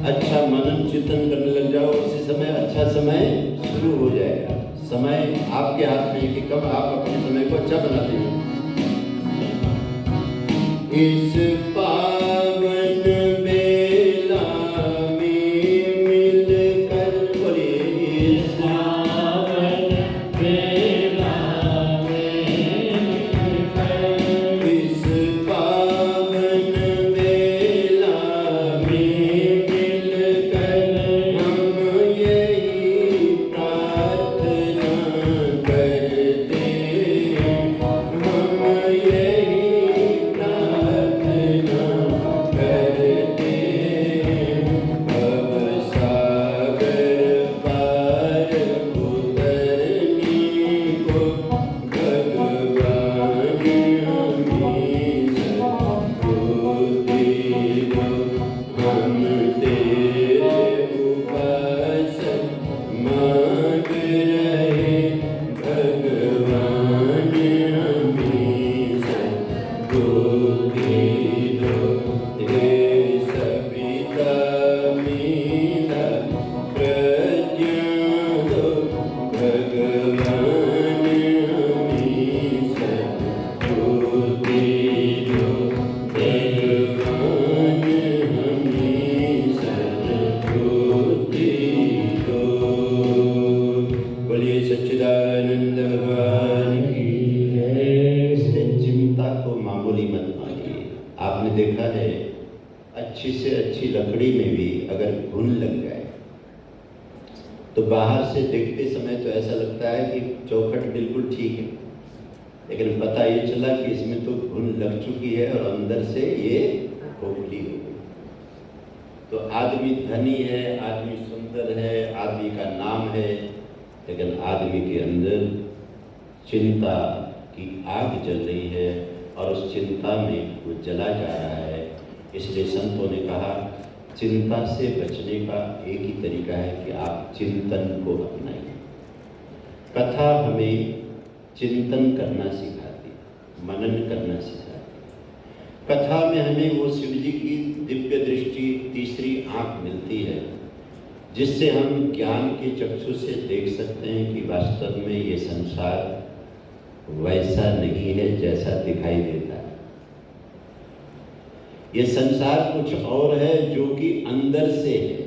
अच्छा मनन चिंतन करने लग जाओ, उसी समय अच्छा समय शुरू हो जाएगा। समय आपके हाथ में है कि कब आप अपने समय को अच्छा बनाते हैं। इस पावन बेला में मिलकर बोलिए, इस पावन बेला में मिलकर, इस पावन बेला में मिलकर हम यही प्रार्थना करते, हम यही प्रार्थना करते, भव सागर पार उतरने को भगवान हमें सद्बुद्धि दो। हम तेरे उपासक मांग रहे, भगवान हमें सद्बुद्धि दो। हे सविता मीला प्रज्ञा दो, भगवान हमें सद्बुद्धि दो, भगवान हमें सद्बुद्धि दो। बोलिए सच्चिदानंद भगवान की जय। इसलिए चिंता को मामूली मत मानिए। आपने देखा है अच्छी से अच्छी लकड़ी में भी अगर घुन लग जाए तो बाहर से देखते समय तो ऐसा लगता है कि चौखट बिल्कुल ठीक है, लेकिन पता ये चला कि इसमें तो घुन लग चुकी है और अंदर से ये खोखली हो गई। तो आदमी धनी है, आदमी सुंदर है, आदमी का नाम है, लेकिन आदमी के अंदर चिंता की आग जल रही है और उस चिंता में वो जला जा रहा है। इसलिए संतों ने कहा चिंता से बचने का एक ही तरीका है कि आप चिंतन को अपनाइए। कथा हमें चिंतन करना सिखाती, मनन करना सिखाती। कथा में हमें वो शिव जी की दिव्य दृष्टि, तीसरी आंख मिलती है, जिससे हम ज्ञान के चक्षु से देख सकते हैं कि वास्तव में ये संसार वैसा नहीं है जैसा दिखाई देता है। ये संसार कुछ और है जो कि अंदर से है,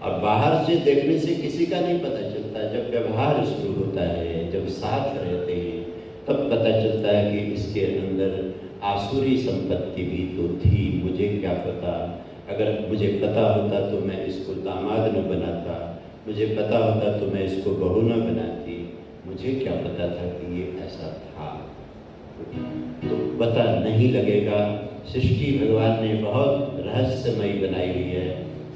और बाहर से देखने से किसी का नहीं पता चलता। जब व्यवहार शुरू होता है, जब साथ रहते हैं, तब पता चलता है कि इसके अंदर आसुरी संपत्ति भी तो थी। मुझे क्या पता, अगर मुझे पता होता तो मैं इसको दामाद न बनाता, मुझे पता होता तो मैं इसको बहू न बनाती, मुझे क्या पता था कि ये ऐसा था। तो पता नहीं लगेगा। सृष्टि भगवान ने बहुत रहस्यमयी बनाई हुई है।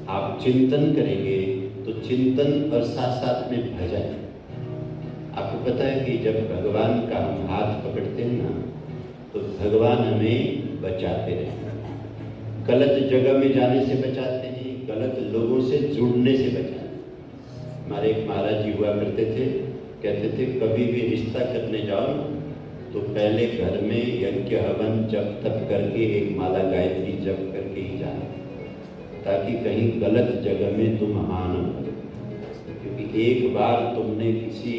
आप चिंतन करेंगे तो चिंतन और साथ साथ में भजन। आपको पता है कि जब भगवान का हम हाथ पकड़ते हैं ना, तो भगवान हमें बचाते हैं। गलत जगह में जाने से बचाते हैं, गलत लोगों से जुड़ने से बचाते हैं। हमारे एक महाराज जी हुआ करते थे, कहते थे कभी भी रिश्ता करने जाओ तो पहले घर में यज्ञ हवन जप तप करके एक माला गायत्री जप करके ही जाना, ताकि कहीं गलत जगह में तुम हाँ न करो। क्योंकि एक बार तुमने किसी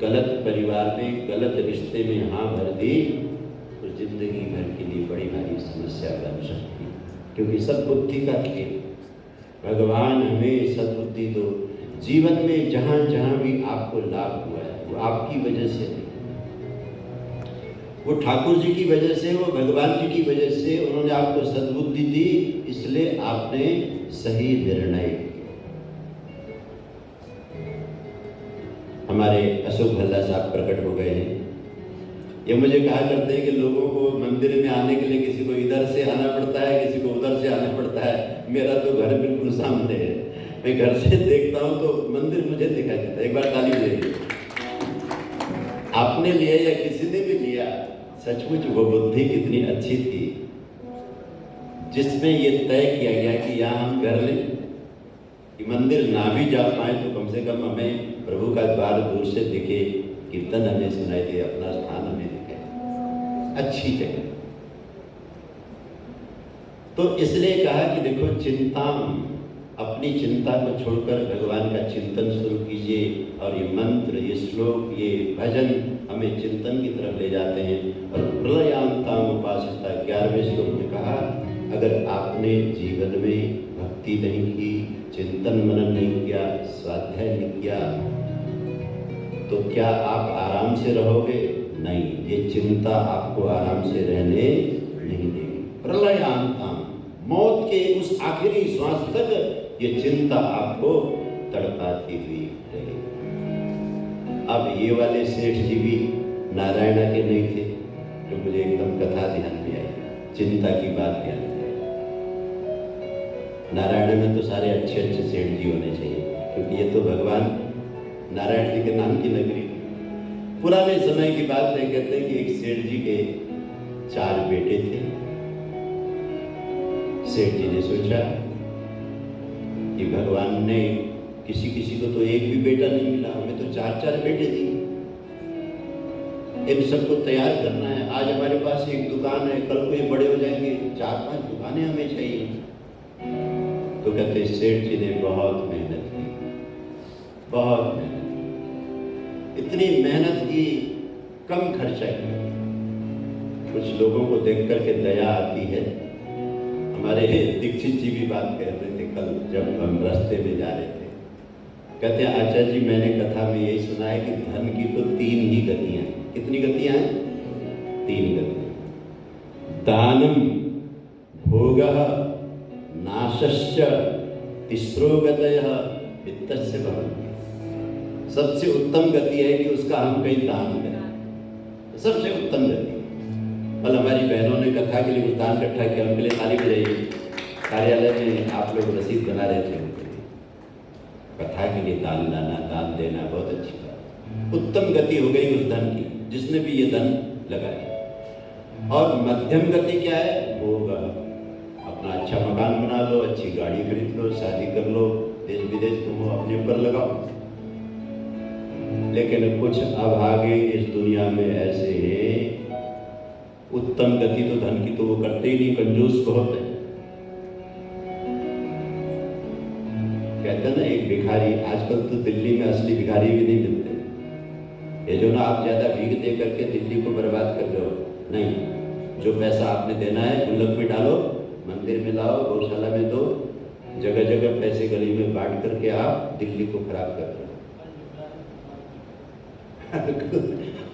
गलत परिवार में, गलत रिश्ते में हाँ भर दी तो जिंदगी भर के लिए बड़ी भारी समस्या बन सकती है। क्योंकि सद्बुद्धि का खेल, भगवान हमें सद्बुद्धि दो। जीवन में जहाँ जहाँ भी आपको लाभ हुआ है वो आपकी वजह से नहीं, वो ठाकुर जी की वजह से, वो भगवान जी की वजह से। उन्होंने आपको सद्बुद्धि दी, इसलिए आपने सही निर्णय किया। हमारे अशोक भल्ला साहब प्रकट हो गए हैं। ये मुझे कहा करते हैं कि लोगों को मंदिर में आने के लिए किसी को इधर से आना पड़ता है, किसी को उधर से आना पड़ता है। मेरा तो घर बिल्कुल सामने है, मैं घर से देखता हूँ तो मंदिर मुझे दिखाई देता है। एक बार ताली बजाइए। आपने लिया या किसी ने भी लिया, सचमुच वो बुद्धि कितनी अच्छी थी जिसमें ये तय किया गया कि यहाँ हम घर लें कि मंदिर ना भी जा पाए तो कम से कम हमें प्रभु का द्वार दूर से दिखे, कीर्तन हमें सुनाई दे, अपना स्थान हमें दिखे, अच्छी जगह। तो इसलिए कहा कि देखो चिंता, अपनी चिंता को छोड़कर भगवान का चिंतन शुरू कीजिए। और ये मंत्र, ये श्लोक, ये भजन हमें चिंतन की तरफ ले जाते हैं। और प्रलयांताम उपासता 11वें श्लोक में कहा, अगर आपने जीवन में भक्ति नहीं की, चिंतन मनन नहीं किया, स्वाध्याय नहीं किया, तो क्या आप आराम से रहोगे? नहीं, ये चिंता आपको आराम से रहने नहीं देगी। प्रलयांताम, मौत के उस आखिरी श्वास तक ये चिंता आपको तड़पाती हुई रहेगी। अब ये वाले सेठ जी भी नारायण के नहीं थे, तो मुझे एकदम कथा ध्यान में आई, चिंता की बात ध्यान में आई। नारायण में तो सारे अच्छे अच्छे सेठ जी होने चाहिए, क्योंकि ये तो भगवान नारायण जी के नाम की नगरी। पुराने समय की बात है, कहते हैं कि एक सेठ जी के 4 बेटे थे। सेठ जी ने सोचा कि भगवान ने किसी किसी को तो एक भी बेटा नहीं मिला, हमें तो 4-4 बेटे दिए, इन सबको तैयार करना है। आज हमारे पास एक दुकान है, कल को ये बड़े हो जाएंगे, 4-5 दुकानें हमें चाहिए। तो कहते सेठ जी ने बहुत मेहनत की, बहुत मेहनत, इतनी मेहनत की, कम खर्चा किया। कुछ लोगों को देख करके दया आती है। हमारे दीक्षित जी भी बात कर रहे थे कल, जब हम रास्ते में जा रहे थे, कहते हैं आचार्य जी, मैंने कथा में यही सुना है कि धन की तो 3 ही गतियां हैं। कितनी गतियां हैं? 3 गतियां। दानम, भोगः, नाशश्च, तीसरो गतयः वित्तस्य भवन्ति। सबसे उत्तम गति है कि उसका हम कहीं दान करें, सबसे उत्तम गति। कल हमारी बहनों ने कथा के लिए कुछ दान इकट्ठा किया, उनके लिए ताली बजाइए। कार्यालय में आप लोग रसीद बना रहे थे, कथा के लिए दान लाना, दान देना बहुत अच्छी बात। उत्तम गति हो गई उस धन की, जिसने भी ये धन लगाया। और मध्यम गति क्या है? भोग, अपना अच्छा मकान बना लो, अच्छी गाड़ी खरीद लो, शादी कर लो, देश विदेश घूमो, अपने ऊपर लगाओ। लेकिन कुछ अभागे इस दुनिया में ऐसे हैं, उत्तम गति तो धन की तो वो करते ही नहीं, कंजूस बहुत है। कहते हैं ना, एक भिखारी, आजकल तो दिल्ली में असली भिखारी भी नहीं मिलते। ये जो ना आप ज्यादा भीख दे करके दिल्ली को बर्बाद कर रहे हो, नहीं, जो पैसा आपने देना है गुल्लक में डालो, मंदिर में लाओ, गौशाला में दो, जगह जगह पैसे गली में बांट करके आप दिल्ली को खराब कर रहे हो।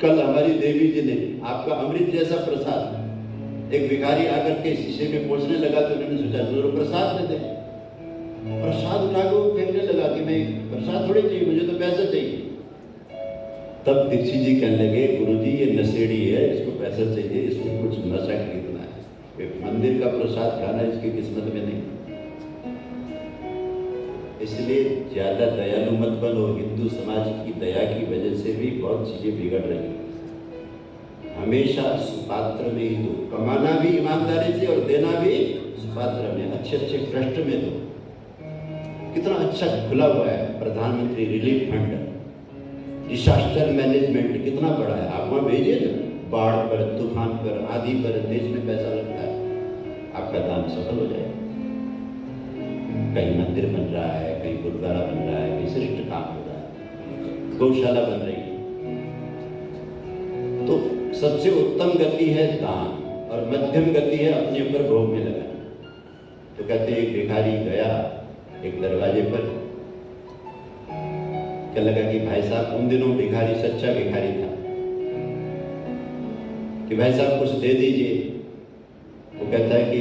कल हमारी देवी जी ने आपका अमृत जैसा प्रसाद, एक भिखारी आकर के शीशे में पहुंचने लगा तो उन्होंने सोचा जरूर प्रसाद दे दें। प्रसाद उठा के फेंकने लगा कि नहीं, प्रसाद थोड़ी चाहिए, मुझे तो पैसा चाहिए। तब दीक्षित जी कहने लगे, गुरुजी ये नशेड़ी है, इसको पैसा चाहिए, इसको कुछ नशा खरीदना है, मंदिर का प्रसाद खाना इसकी किस्मत में नहीं। इसलिए ज्यादा दयालु मत बनो। हिंदू समाज की दया की वजह से भी बहुत चीजें बिगड़ रही हैं। हमेशा सुपात्र में ही दो, कमाना भी ईमानदारी से और देना भी सुपात्र में, अच्छे अच्छे ट्रस्ट में दो। कितना अच्छा खुला हुआ है प्रधानमंत्री रिलीफ फंड, डिसास्टर मैनेजमेंट कितना बड़ा है, आप वहां भेजिए ना। बाढ़ पर, तूफान पर, आदि पर देश में पैसा लगता है, आपका दान सफल हो जाएगा। कहीं मंदिर बन रहा है, कहीं गुरुद्वारा बन रहा है, कहीं श्रेष्ठ काम हो रहा है, गौशाला बन रही है। तो सबसे उत्तम गति है दान, और मध्यम गति है अपने ऊपर भोग में लगाना। तो कहते एक भिखारी गया एक दरवाजे पर, क्या लगा कि भाई साहब, उन दिनों भिखारी सच्चा भिखारी था, कि भाई साहब कुछ दे दीजिए। वो कहता है कि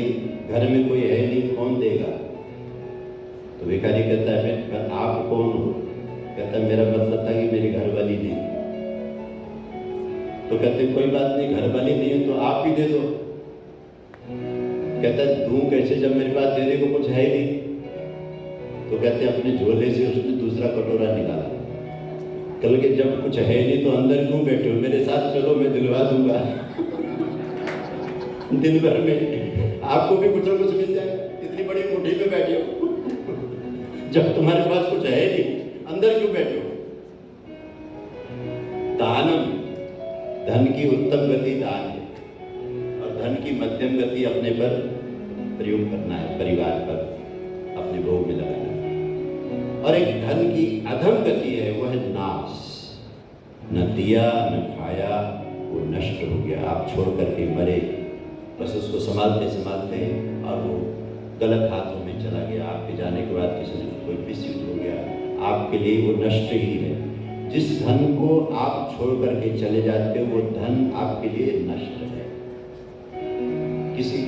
घर में कोई है नहीं, कौन देगा? तो भिखारी कहता है फिर आप कौन हो? कहता है मेरा मतलब था कि मेरी घरवाली नहीं। तो कहते कोई बात नहीं, घरवाली नहीं है तो आप ही दे दो। कहता है दूं कैसे जब मेरे पास देने को कुछ है ही नहीं। तो कहते अपने झोले से उसने दूसरा कटोरा निकाला। कल के जब कुछ है नहीं तो अंदर क्यों बैठे हो, मेरे साथ चलो, मैं दिलवा दूंगा। दिन भर में आपको भी कुछ ना कुछ मिल जाएगा, इतनी बड़ी कोठी में बैठे हो, जब तुम्हारे पास कुछ है नहीं, अंदर क्यों बैठे हो? दानम, धन की उत्तम गति दान है, और धन की मध्यम गति अपने पर प्रयोग करना है परिवार पर, अपने भोग में लगाना है। और एक धन की अधम गति है, वह है नाश। न दिया न खाया, वो नष्ट हो गया, आप छोड़ करके मरे। बस उसको संभालते संभालते और वो गलत हाथों में चला गया। आपके जाने के बाद किसी ने कोई मिसयूज हो गया, आपके लिए वो नष्ट ही है। जिस धन को आप छोड़ करके चले जाते हो, वो धन आपके लिए नष्ट है। किसी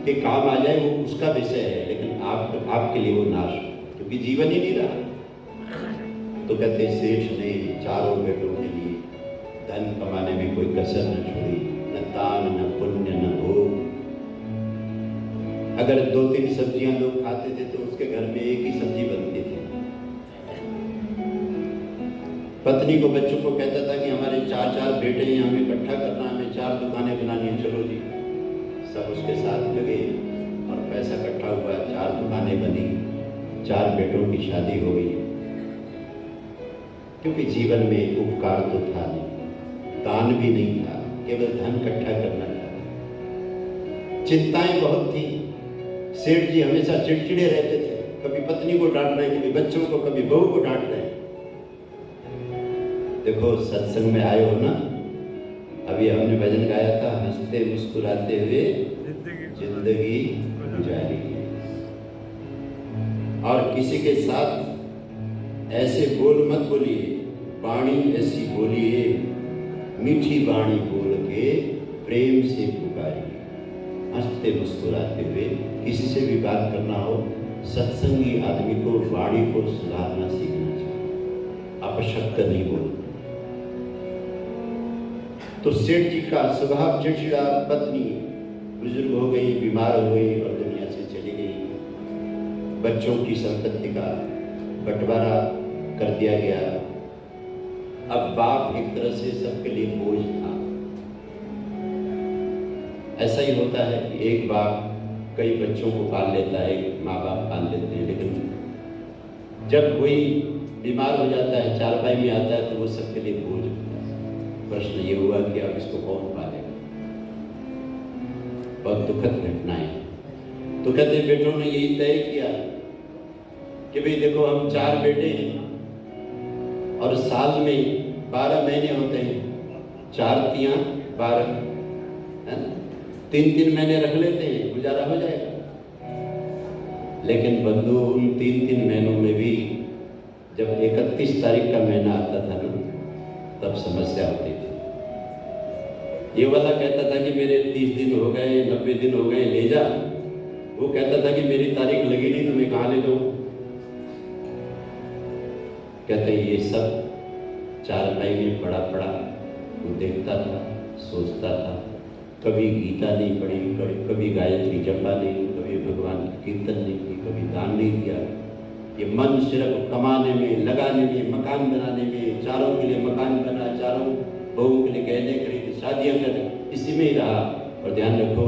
के काम आ जाए वो उसका विषय है, लेकिन आपके लिए वो नाश, क्योंकि जीवन ही नहीं रहा। तो कहते सेठ ने चारों बेटों के लिए धन कमाने में कोई कसर न छोड़ी, न दान न पुण्य न भोग। अगर 2-3 सब्जियां लोग खाते थे तो उसके घर में एक ही सब्जी बनती थी। पत्नी को बच्चों को कहता था कि हमारे 4-4 बेटे हैं, हमें इकट्ठा करना, हमें 4 दुकानें बनानी है, चलो जी। सब उसके साथ लगे और पैसा इकट्ठा हुआ, 4 दुकानें बनी, 4 बेटों की शादी हो गई। क्योंकि जीवन में उपकार तो था नहीं, दान भी नहीं था, केवल धन इकट्ठा करना था। चिंताएं बहुत थी। सेठ जी हमेशा चिड़चिड़े रहते थे, कभी पत्नी को डांट रहे, कभी बच्चों को, कभी बहू को डांट रहे। देखो सत्संग में आए हो ना, अभी हमने भजन गाया था, हंसते मुस्कुराते हुए जिंदगी गुजारी। और किसी के साथ ऐसे बोल मत बोलिए, वाणी ऐसी बोलिए, मीठी वाणी बोल के प्रेम से पुकारिए। हंसते मुस्कुराते हुए, किसी से भी बात करना हो, सत्संगी आदमी को वाणी को सुधारना सीखना चाहिए, अपशब्द नहीं बोलना। तो सेठ जी का स्वभाव चिड़चिड़ा, पत्नी बुजुर्ग हो गई, बीमार हो गई और दुनिया से चली गई। बच्चों की संपत्ति का बंटवारा कर दिया गया। अब बाप एक तरह से सबके लिए बोझ था। ऐसा ही होता है कि एक बाप कई बच्चों को पाल लेता है, माँ बाप पाल लेते हैं, लेकिन जब कोई बीमार हो जाता है, चारपाई में आता है, तो वो सबके लिए बोझ होता है। प्रश्न ये हुआ कि अब इसको कौन पालेगा। बहुत दुखद घटनाएं। तो कहते बेटों ने यही तय किया कि भाई देखो, हम 4 बेटे हैं और साल में 12 महीने होते हैं, 4 तियां 12, है ना, 3-3 महीने रख लेते हैं, गुजारा हो जाएगा। लेकिन बंधु, उन 3-3 महीनों में भी जब 31 तारीख का महीना आता था ना, तब समस्या होती थी। ये वाला कहता था कि मेरे 30 दिन हो गए, 90 दिन हो गए, ले जा। वो कहता था कि मेरी तारीख लगी नहीं, तुम्हें कहाँ ले जाऊं। कहते ये सब चारपाई में पड़ा पड़ा वो देखता था, सोचता था। कभी गीता नहीं पढ़ी, कभी गायत्री जपा नहीं, कभी भगवान की कीर्तन नहीं की, कभी दान नहीं दिया। ये मन सिर्फ कमाने में, लगाने में, मकान बनाने में, चारों के लिए मकान बना, चारों बहू के लिए गहने खरीदे, शादियां कर, इसी में ही रहा। और ध्यान रखो,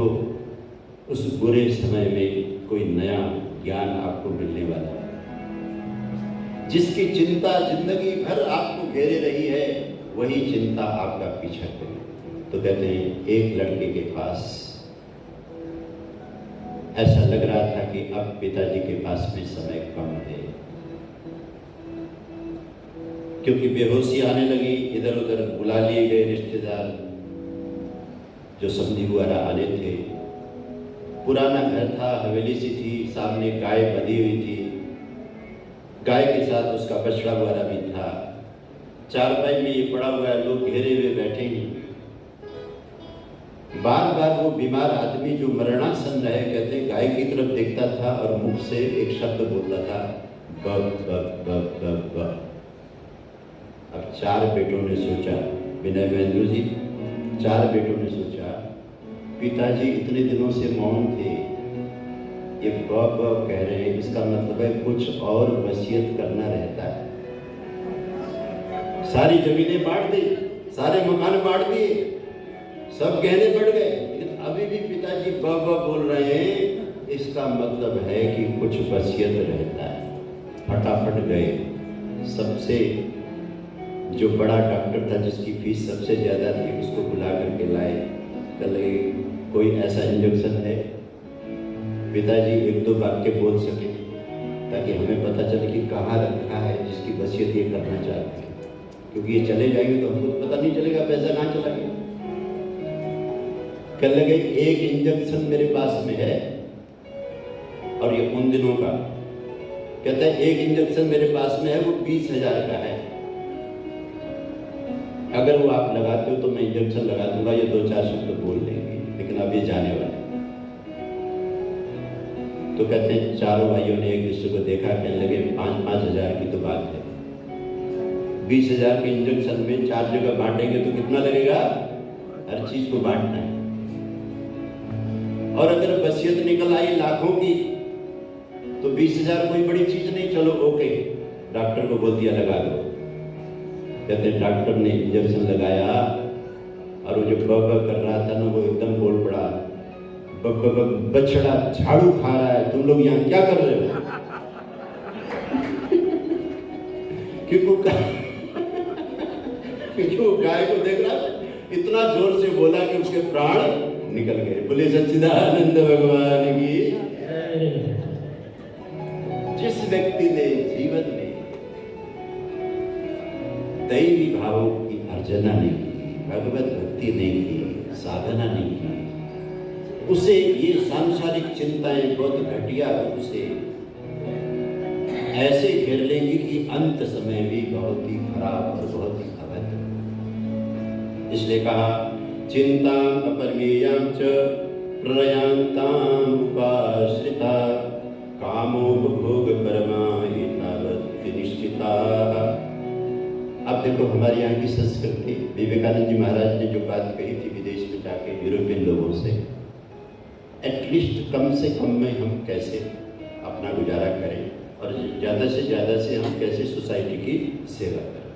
उस बुरे समय में कोई नया ज्ञान आपको मिलने वाला है। जिसकी चिंता जिंदगी भर आपको घेरे रही है, वही चिंता आपका पीछा करे। तो कहते हैं एक लड़के के पास ऐसा लग रहा था कि अब पिताजी के पास में समय कम है, क्योंकि बेहोशी आने लगी। इधर उधर बुला लिए गए रिश्तेदार, जो समधी वगैरह आने थे। पुराना घर था, हवेली सी थी, सामने गाय बंधी हुई थी, गाय के साथ उसका बछड़ा वगैरह भी था। चारपाई में ये पड़ा हुआ है, लोग घेरे हुए बैठे हैं। बार बार वो बीमार आदमी जो मरणासन रहे, कहते गाय की तरफ देखता था और मुख से एक शब्द बोलता था, बब बब बब बब बब। अब 4 बेटों ने सोचा, विनय महेंद्र जी, 4 बेटों ने सोचा, पिताजी इतने दिनों से मौन थे, ये बब बब कह रहे हैं, इसका मतलब है कुछ और वसीयत करना रहता है। सारी जमीनें बांट दी, सारे मकान बांट दिए, सब गहने बढ़ गए, लेकिन अभी भी पिताजी बब बब बोल रहे हैं, इसका मतलब है कि कुछ वसीयत रहता है। फटाफट गए, सबसे जो बड़ा डॉक्टर था, जिसकी फीस सबसे ज़्यादा थी, उसको बुला करके लाए। कल कोई ऐसा इंजेक्शन है, पिताजी एक दो वाक्य बोल सके ताकि हमें पता चले कि कहाँ रखा है जिसकी वसीयत ये करना चाहते हैं, क्योंकि ये चले जाएंगे तो हमको पता नहीं चलेगा पैसा कहाँ चला गया। कहने लगे एक इंजेक्शन मेरे पास में है, और ये उन दिनों का कहता है एक इंजेक्शन मेरे पास में है, वो 20,000 का है। अगर वो आप लगाते हो तो मैं इंजेक्शन लगा दूंगा, ये 2-4 शब्द बोल देंगे, लेकिन अब ये जाने वाले। तो कहते हैं चारों भाइयों ने एक दूसरे को देखा, कहने लगे 5-5 हज़ार की तो बात है, 20,000 के इंजेक्शन में 4 जगह बांटेंगे तो कितना लगेगा? हर चीज को बांटना है। और अगर वसीयत निकल आई लाखों की तो 20,000 कोई बड़ी चीज नहीं, चलो ओके, डॉक्टर को बोल दिया लगा दो। कहते डॉक्टर ने इंजेक्शन लगाया और वो जो ब कर रहा था ना, वो एकदम बोल पड़ा, बछड़ा झाड़ू खा रहा है, तुम लोग यहाँ क्या कर रहे हो? क्योंकि वो गाय को देख रहा था, इतना जोर से बोला कि उसके प्राण निकल गए। बोले सच्चिदानंद भगवान की। जिस व्यक्ति ने जीवन में दैवी भावों की अर्जना नहीं की, भगवत भक्ति नहीं की, साधना नहीं की, उसे ये सांसारिक चिंताएं बहुत घटिया रूप से ऐसे घेर लेंगी कि अंत समय भी बहुत ही खराब और बहुत ही अवैध। इसलिए कहा चिंता अपरमेयां च प्रलयांतां उपाश्रिता कामोपभोग कर्मा एतावत् निश्चिता। अब देखो हमारे यहाँ की संस्कृति, विवेकानंद जी महाराज ने जो बात कही थी विदेश में जाके यूरोपियन लोगों से, एटलीस्ट कम से कम में हम कैसे अपना गुजारा करें और ज़्यादा से हम कैसे सोसाइटी की सेवा करें।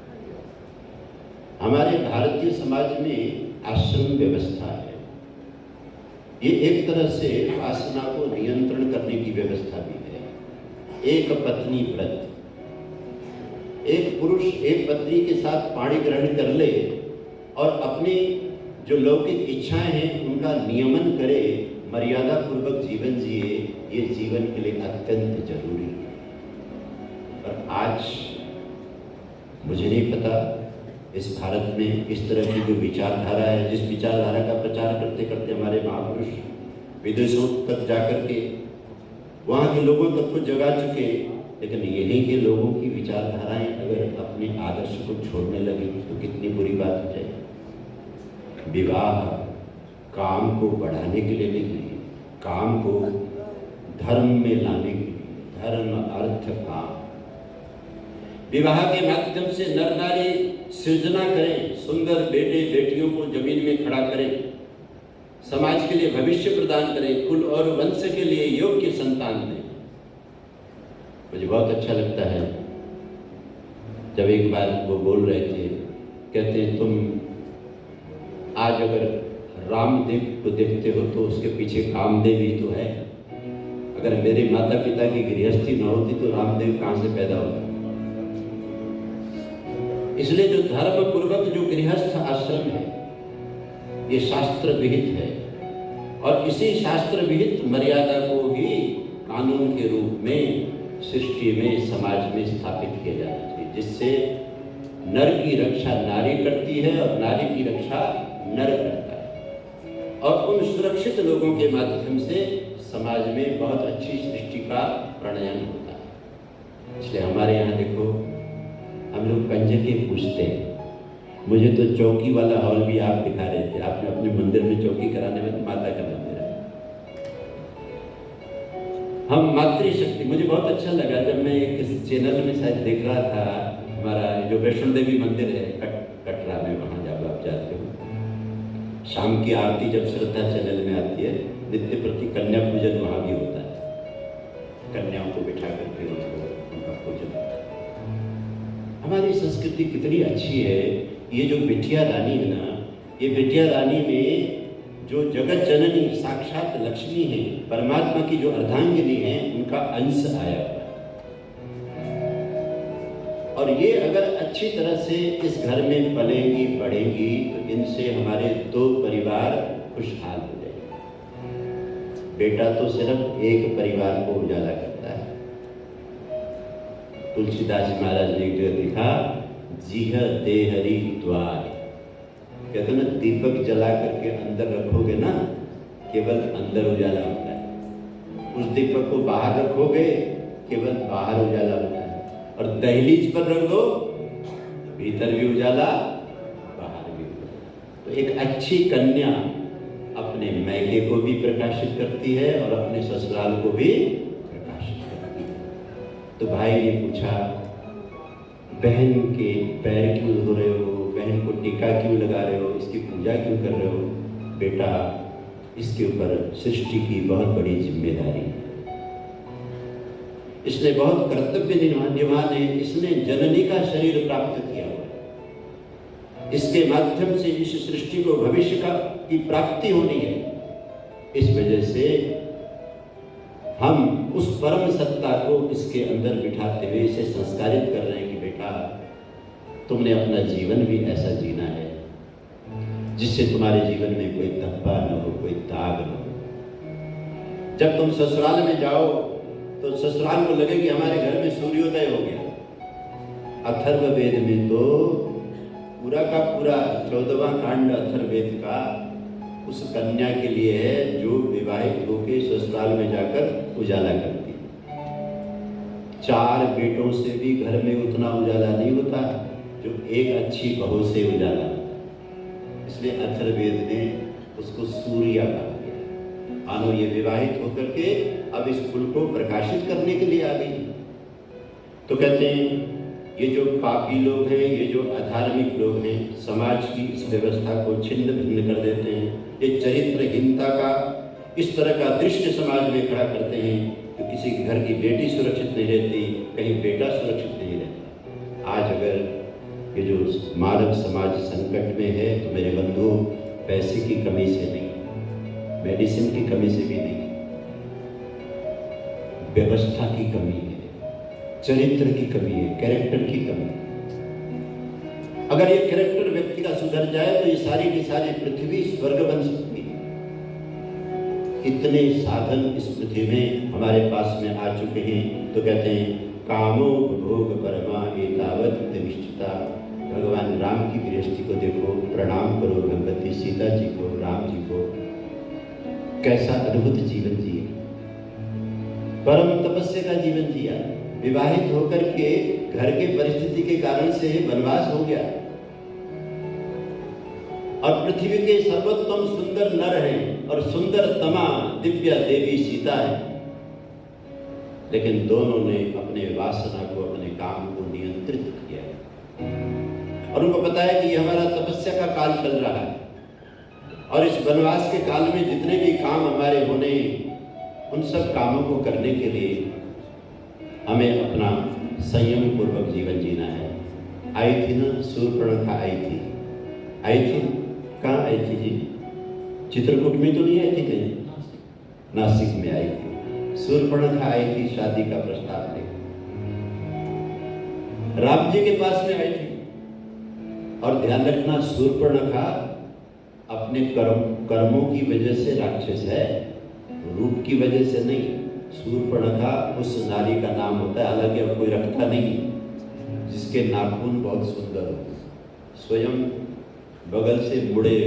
हमारे भारतीय समाज में आश्रम व्यवस्था है, ये एक तरह से वासना को नियंत्रण करने की व्यवस्था भी है। एक पत्नी व्रत, एक पुरुष एक पत्नी के साथ पाणी ग्रहण कर ले और अपनी जो लौकिक इच्छाएं हैं उनका नियमन करे, मर्यादा पूर्वक जीवन जिए, ये जीवन के लिए अत्यंत जरूरी है। और आज मुझे नहीं पता इस भारत में इस तरह की जो विचारधारा है, जिस विचारधारा का प्रचार करते करते हमारे महापुरुष विदेशों तक जाकर के वहाँ के लोगों तक को जगा चुके, लेकिन यहीं के लोगों की विचारधाराएं अगर अपने आदर्श को छोड़ने लगी तो कितनी बुरी बात हो जाएगी। विवाह काम को बढ़ाने के लिए नहीं, काम को धर्म में लाने के लिए, धर्म अर्थ काम। विवाह के माध्यम से नर नारी सृजना करें, सुंदर बेटे बेटियों को जमीन में खड़ा करें, समाज के लिए भविष्य प्रदान करें, कुल और वंश के लिए योग्य संतान दें। मुझे बहुत अच्छा लगता है जब एक बार वो बोल रहे थे, कहते हैं तुम आज अगर रामदेव को देखते हो तो उसके पीछे कामदेव ही तो है। अगर मेरे माता पिता की गृहस्थी न होती तो रामदेव कहाँ से पैदा होता। इसलिए जो धर्म पूर्वक जो गृहस्थ आश्रम है ये शास्त्र विहित है, और इसी शास्त्र विहित मर्यादा को ही कानून के रूप में सृष्टि में समाज में स्थापित किया जाना चाहिए, जिससे नर की रक्षा नारी करती है और नारी की रक्षा नर करता है, और उन सुरक्षित लोगों के माध्यम से समाज में बहुत अच्छी सृष्टि का प्रणयन होता है। इसलिए हमारे यहाँ देखो हम लोग कंजके पूछते हैं। मुझे तो चौकी वाला हॉल भी आप दिखा रहे थे, आपने अपने मंदिर में चौकी कराने में, तो माता का मंदिर है। हम मातृशक्ति, मुझे बहुत अच्छा लगा जब मैं एक चैनल में शायद देख रहा था, हमारा जो वैष्णो देवी मंदिर है कटरा में, वहाँ जब आप जाते हो शाम की आरती जब श्रद्धा चैनल में आती है, नित्य प्रति कन्या पूजन वहाँ भी होता है। कन्याओं को बिठा करके उनका पूजन होता है। हमारी संस्कृति कितनी अच्छी है। ये जो बिटिया रानी है ना, ये बिटिया रानी में जो जगत जननी साक्षात लक्ष्मी है, परमात्मा की जो अर्धांगिनी है, उनका अंश आया हुआ है। और ये अगर अच्छी तरह से इस घर में पलेंगी बढ़ेंगी तो इनसे हमारे 2 परिवार खुशहाल हो जाएंगे। बेटा तो सिर्फ एक परिवार को उजाला करता है। तुलसीदास जी महाराज ने एक जगह लिखा, जीह देहरी द्वार, कहते ना दीपक जला करके अंदर रखोगे ना, केवल अंदर उजाला होता है। उस दीपक को बाहर रखोगे, केवल बाहर उजाला होता है। और दहलीज पर रख दो, भीतर भी उजाला, बाहर भी उजाला। तो एक अच्छी कन्या अपने मैके को भी प्रकाशित करती है और अपने ससुराल को भी प्रकाशित करती है। तो भाई ने पूछा, बहन के पैर क्यों धो रहे हो, बहन को टीका क्यों लगा रहे हो, इसकी पूजा क्यों कर रहे हो? बेटा, इसके ऊपर सृष्टि की बहुत बड़ी जिम्मेदारी है, इसने बहुत कर्तव्य निभाने, इसने जननी का शरीर प्राप्त किया हुआ है, इसके माध्यम से इस सृष्टि को भविष्य की प्राप्ति होनी है। इस वजह से हम उस परम सत्ता को इसके अंदर बिठाते हुए इसे संस्कारित कर रहे हैं कि बेटा, तुमने अपना जीवन भी ऐसा जीना है जिससे तुम्हारे जीवन में कोई धब्बा न हो, कोई दाग न हो। जब तुम ससुराल में जाओ तो ससुराल को लगे कि हमारे घर में सूर्योदय हो गया। अथर्ववेद में तो पूरा का पूरा 14वां कांड अथर्ववेद का उस कन्या के लिए है जो विवाहित होकर ससुराल में जाकर उजाला करती है। 4 बेटों से भी घर में उतना उजाला नहीं होता जो एक अच्छी बहू से उजाला होता है। इसलिए अथर्ववेद ने उसको सूर्या कहा गया। मानो ये विवाहित होकर के अब इस कुल को प्रकाशित करने के लिए आ गई। तो कहते हैं ये जो पापी लोग हैं, ये जो अधार्मिक लोग हैं, समाज की इस व्यवस्था को छिन्न भिन्न कर देते हैं। ये चरित्रहीनता का इस तरह का दृश्य समाज में खड़ा करते हैं कि किसी के घर की बेटी सुरक्षित नहीं रहती, कहीं बेटा सुरक्षित नहीं रहता। आज अगर ये जो मानव समाज संकट में है तो मेरे बंधु, पैसे की कमी से नहीं, मेडिसिन की कमी से भी नहीं, व्यवस्था की कमी है, चरित्र की कमी है, कैरेक्टर की कमी है। अगर ये कैरेक्टर व्यक्ति का सुधर जाए तो ये सारी की सारी पृथ्वी स्वर्ग बन सकती है। इतने साधन इस पृथ्वी में हमारे पास में आ चुके हैं। तो कहते हैं कामो भोग परमा एतावत निश्चिता। भगवान राम की गृहस्थी को देखो, प्रणाम करो भगवती सीता जी को, राम जी को, कैसा अद्भुत जीवन जिए, परम तपस्या का जीवन जिया। विवाहित होकर के घर के परिस्थिति के कारण से वनवास हो गया और पृथ्वी के सर्वोत्तम सुंदर नर हैं और सुंदरतमा दिव्या देवी सीता है, लेकिन दोनों ने अपने वासना को, अपने काम को नियंत्रित किया और उनको पता है कि ये हमारा तपस्या का काल चल रहा है और इस वनवास के काल में जितने भी काम हमारे होने, उन सब कामों को करने के लिए हमें अपना संयम पूर्वक जीवन जीना है। आई थी ना शूर्पणखा, आई थी कहाँ आई थी जी? चित्रकूट में तो नहीं आई थी, कहीं नासिक में आई थी। शूर्पणखा आई थी शादी का प्रस्ताव लेकर, राम जी के पास में आई थी। और ध्यान रखना, शूर्पणखा अपने कर्मों की वजह से राक्षस है, रूप की वजह से नहीं। शूर्पणखा उस नारी का नाम होता है, हालांकि अब कोई रखता नहीं, जिसके नाखून बहुत सुंदर हो, स्वयं बगल से मुड़े।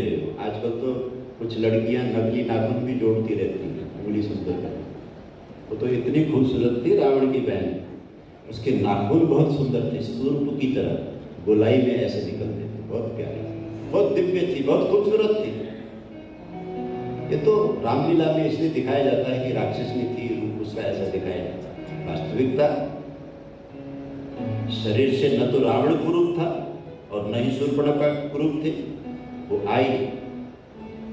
आजकल तो कुछ लड़कियां नकली नाखून भी जोड़ती रहती हैं, उंगली सुंदर कर। वो तो इतनी खूबसूरत थी रावण की बहन, उसके नाखून बहुत सुंदर थे, सूर्प की तरह गोलाई में ऐसे निकलते थे, बहुत प्यारी, बहुत दिव्य थी, बहुत खूबसूरत थी। ये तो रामलीला में इसलिए दिखाया जाता है कि राक्षसनी थी, रूप उसका ऐसा दिखाया जाता है। वास्तविकता शरीर से न तो रावण कुरूप था और न ही शूर्पणखा कुरूप थे। वो आई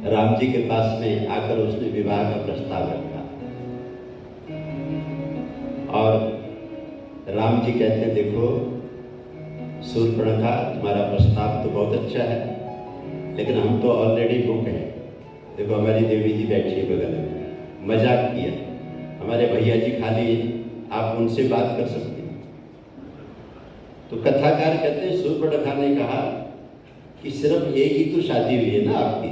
राम जी के पास में आकर उसने विवाह का प्रस्ताव रखा और राम जी कहते हैं, देखो शूर्पणखा, तुम्हारा प्रस्ताव तो बहुत अच्छा है, लेकिन हम तो ऑलरेडी बुक हैं। देखो हमारी देवी जी बैठी है बगल में, मजाक किया, हमारे भैया जी खाली हैं, आप उनसे बात कर सकते हैं। तो कथाकार कहते हैं शूर्पणखा ने कहा कि सिर्फ एक ही तो शादी हुई है ना आपकी,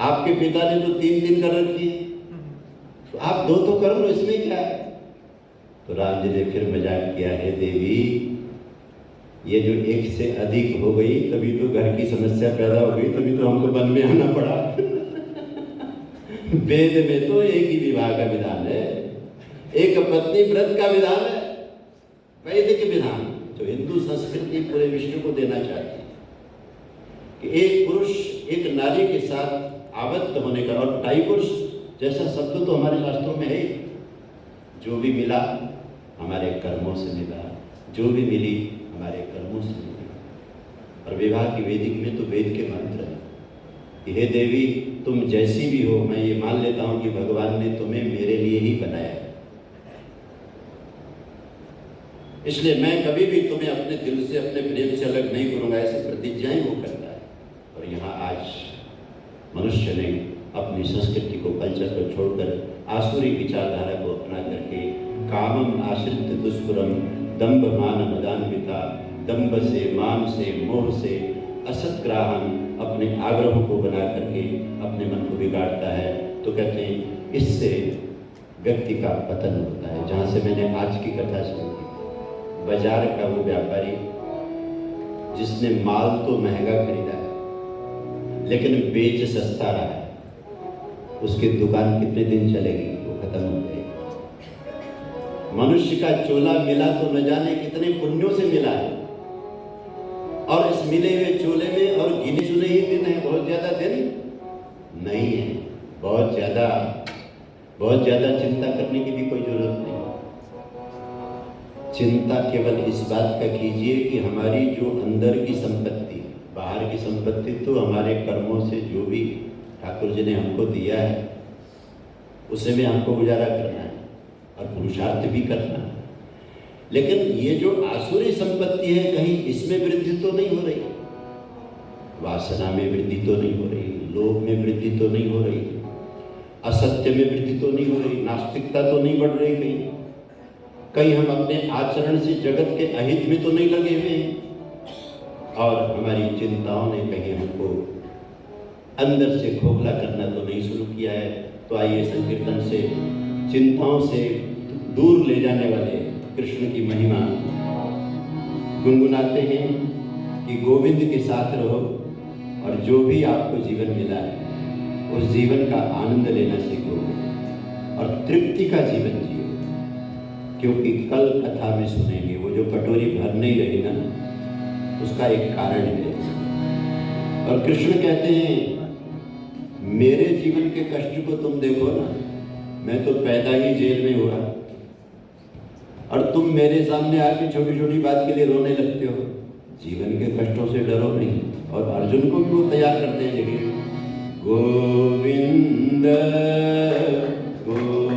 आपके पिता ने तो 3 कर रखी है, तो आप दो तो कर लो, इसमें क्या है। तो राम जी ने फिर मजाक किया, है देवी ये जो एक से अधिक हो गई तभी तो घर की समस्या पैदा हो गई, तभी तो हमको वन में आना पड़ा। वेद में तो एक ही विवाह का विधान है, एक पत्नी व्रत का विधान है, वैदिक विधान जो हिंदू संस्कृति पूरे विश्व को देना चाहती है कि एक पुरुष एक नारी के साथ आबद्ध होने का। और डाइवोर्स जैसा शब्द तो हमारे शास्त्रों में है, जो भी मिला हमारे कर्मों से मिला, जो भी मिली हमारे कर्मों से मिली। और विवाह की वेदिक में तो वेद के मंत्र है कि हे देवी तुम जैसी भी हो, मैं ये मान लेता हूं कि भगवान ने तुम्हें मेरे लिए ही बनाया है, इसलिए मैं कभी भी तुम्हें अपने दिल से अपने प्रेम से अलग नहीं करूंगा, ऐसी प्रतिज्ञाएं वो करता है। और यहाँ आज मनुष्य ने अपनी संस्कृति को, कल्चर को छोड़कर आसुरी विचारधारा को अपना करके कामम आश्रित दुष्कुरम दंभ मान मदान्विता, दंभ से, मान से, मोह से, असत ग्राहन अपने आग्रहों को बना करके अपने मन को बिगाड़ता है। तो कहते हैं इससे व्यक्ति का पतन होता है। जहाँ से मैंने आज की कथा सुनी, बाजार का वो व्यापारी जिसने माल तो महंगा खरीदा है लेकिन बेच सस्ता रहा है, उसकी दुकान कितने दिन चलेगी, वो खत्म हो जाएगी। मनुष्य का चोला मिला तो न जाने कितने पुण्यों से मिला है, और इस मिले हुए चोले में और गिने चुने ही दिन है, बहुत ज्यादा दिन नहीं है। बहुत ज्यादा चिंता करने की भी कोई जरूरत नहीं। चिंता केवल इस बात का कीजिए कि हमारी जो अंदर की संपत्ति, बाहर की संपत्ति तो हमारे कर्मों से जो भी ठाकुर जी ने हमको दिया है उसे में हमको गुजारा करना है और पुरुषार्थ भी करना है। लेकिन ये जो आसुरी संपत्ति है, कहीं इसमें वृद्धि तो नहीं हो रही, वासना में वृद्धि तो नहीं हो रही, लोभ में वृद्धि तो नहीं हो रही, असत्य में वृद्धि तो नहीं हो रही, नास्तिकता तो नहीं बढ़ रही, कहीं हम अपने आचरण से जगत के अहित में तो नहीं लगे हुए हैं, और हमारी चिंताओं ने कहीं हमको अंदर से खोखला करना तो नहीं शुरू किया है। तो आइए संकीर्तन से चिंताओं से दूर ले जाने वाले कृष्ण की महिमा गुनगुनाते हैं कि गोविंद के साथ रहो और जो भी आपको जीवन मिला है उस जीवन का आनंद लेना सीखो और तृप्ति का जीवन जियो। क्योंकि कल कथा में सुनेंगे वो जो कटोरी भर नहीं रही ना, उसका एक कारण है। और कृष्ण कहते हैं मेरे जीवन के कष्ट को तुम देखो ना, मैं तो पैदा ही जेल में हुआ और तुम मेरे सामने आके छोटी छोटी बात के लिए रोने लगते हो। जीवन के कष्टों से डरो नहीं। और अर्जुन को भी वो तैयार करते हैं, देखिए गोविंद गोविंद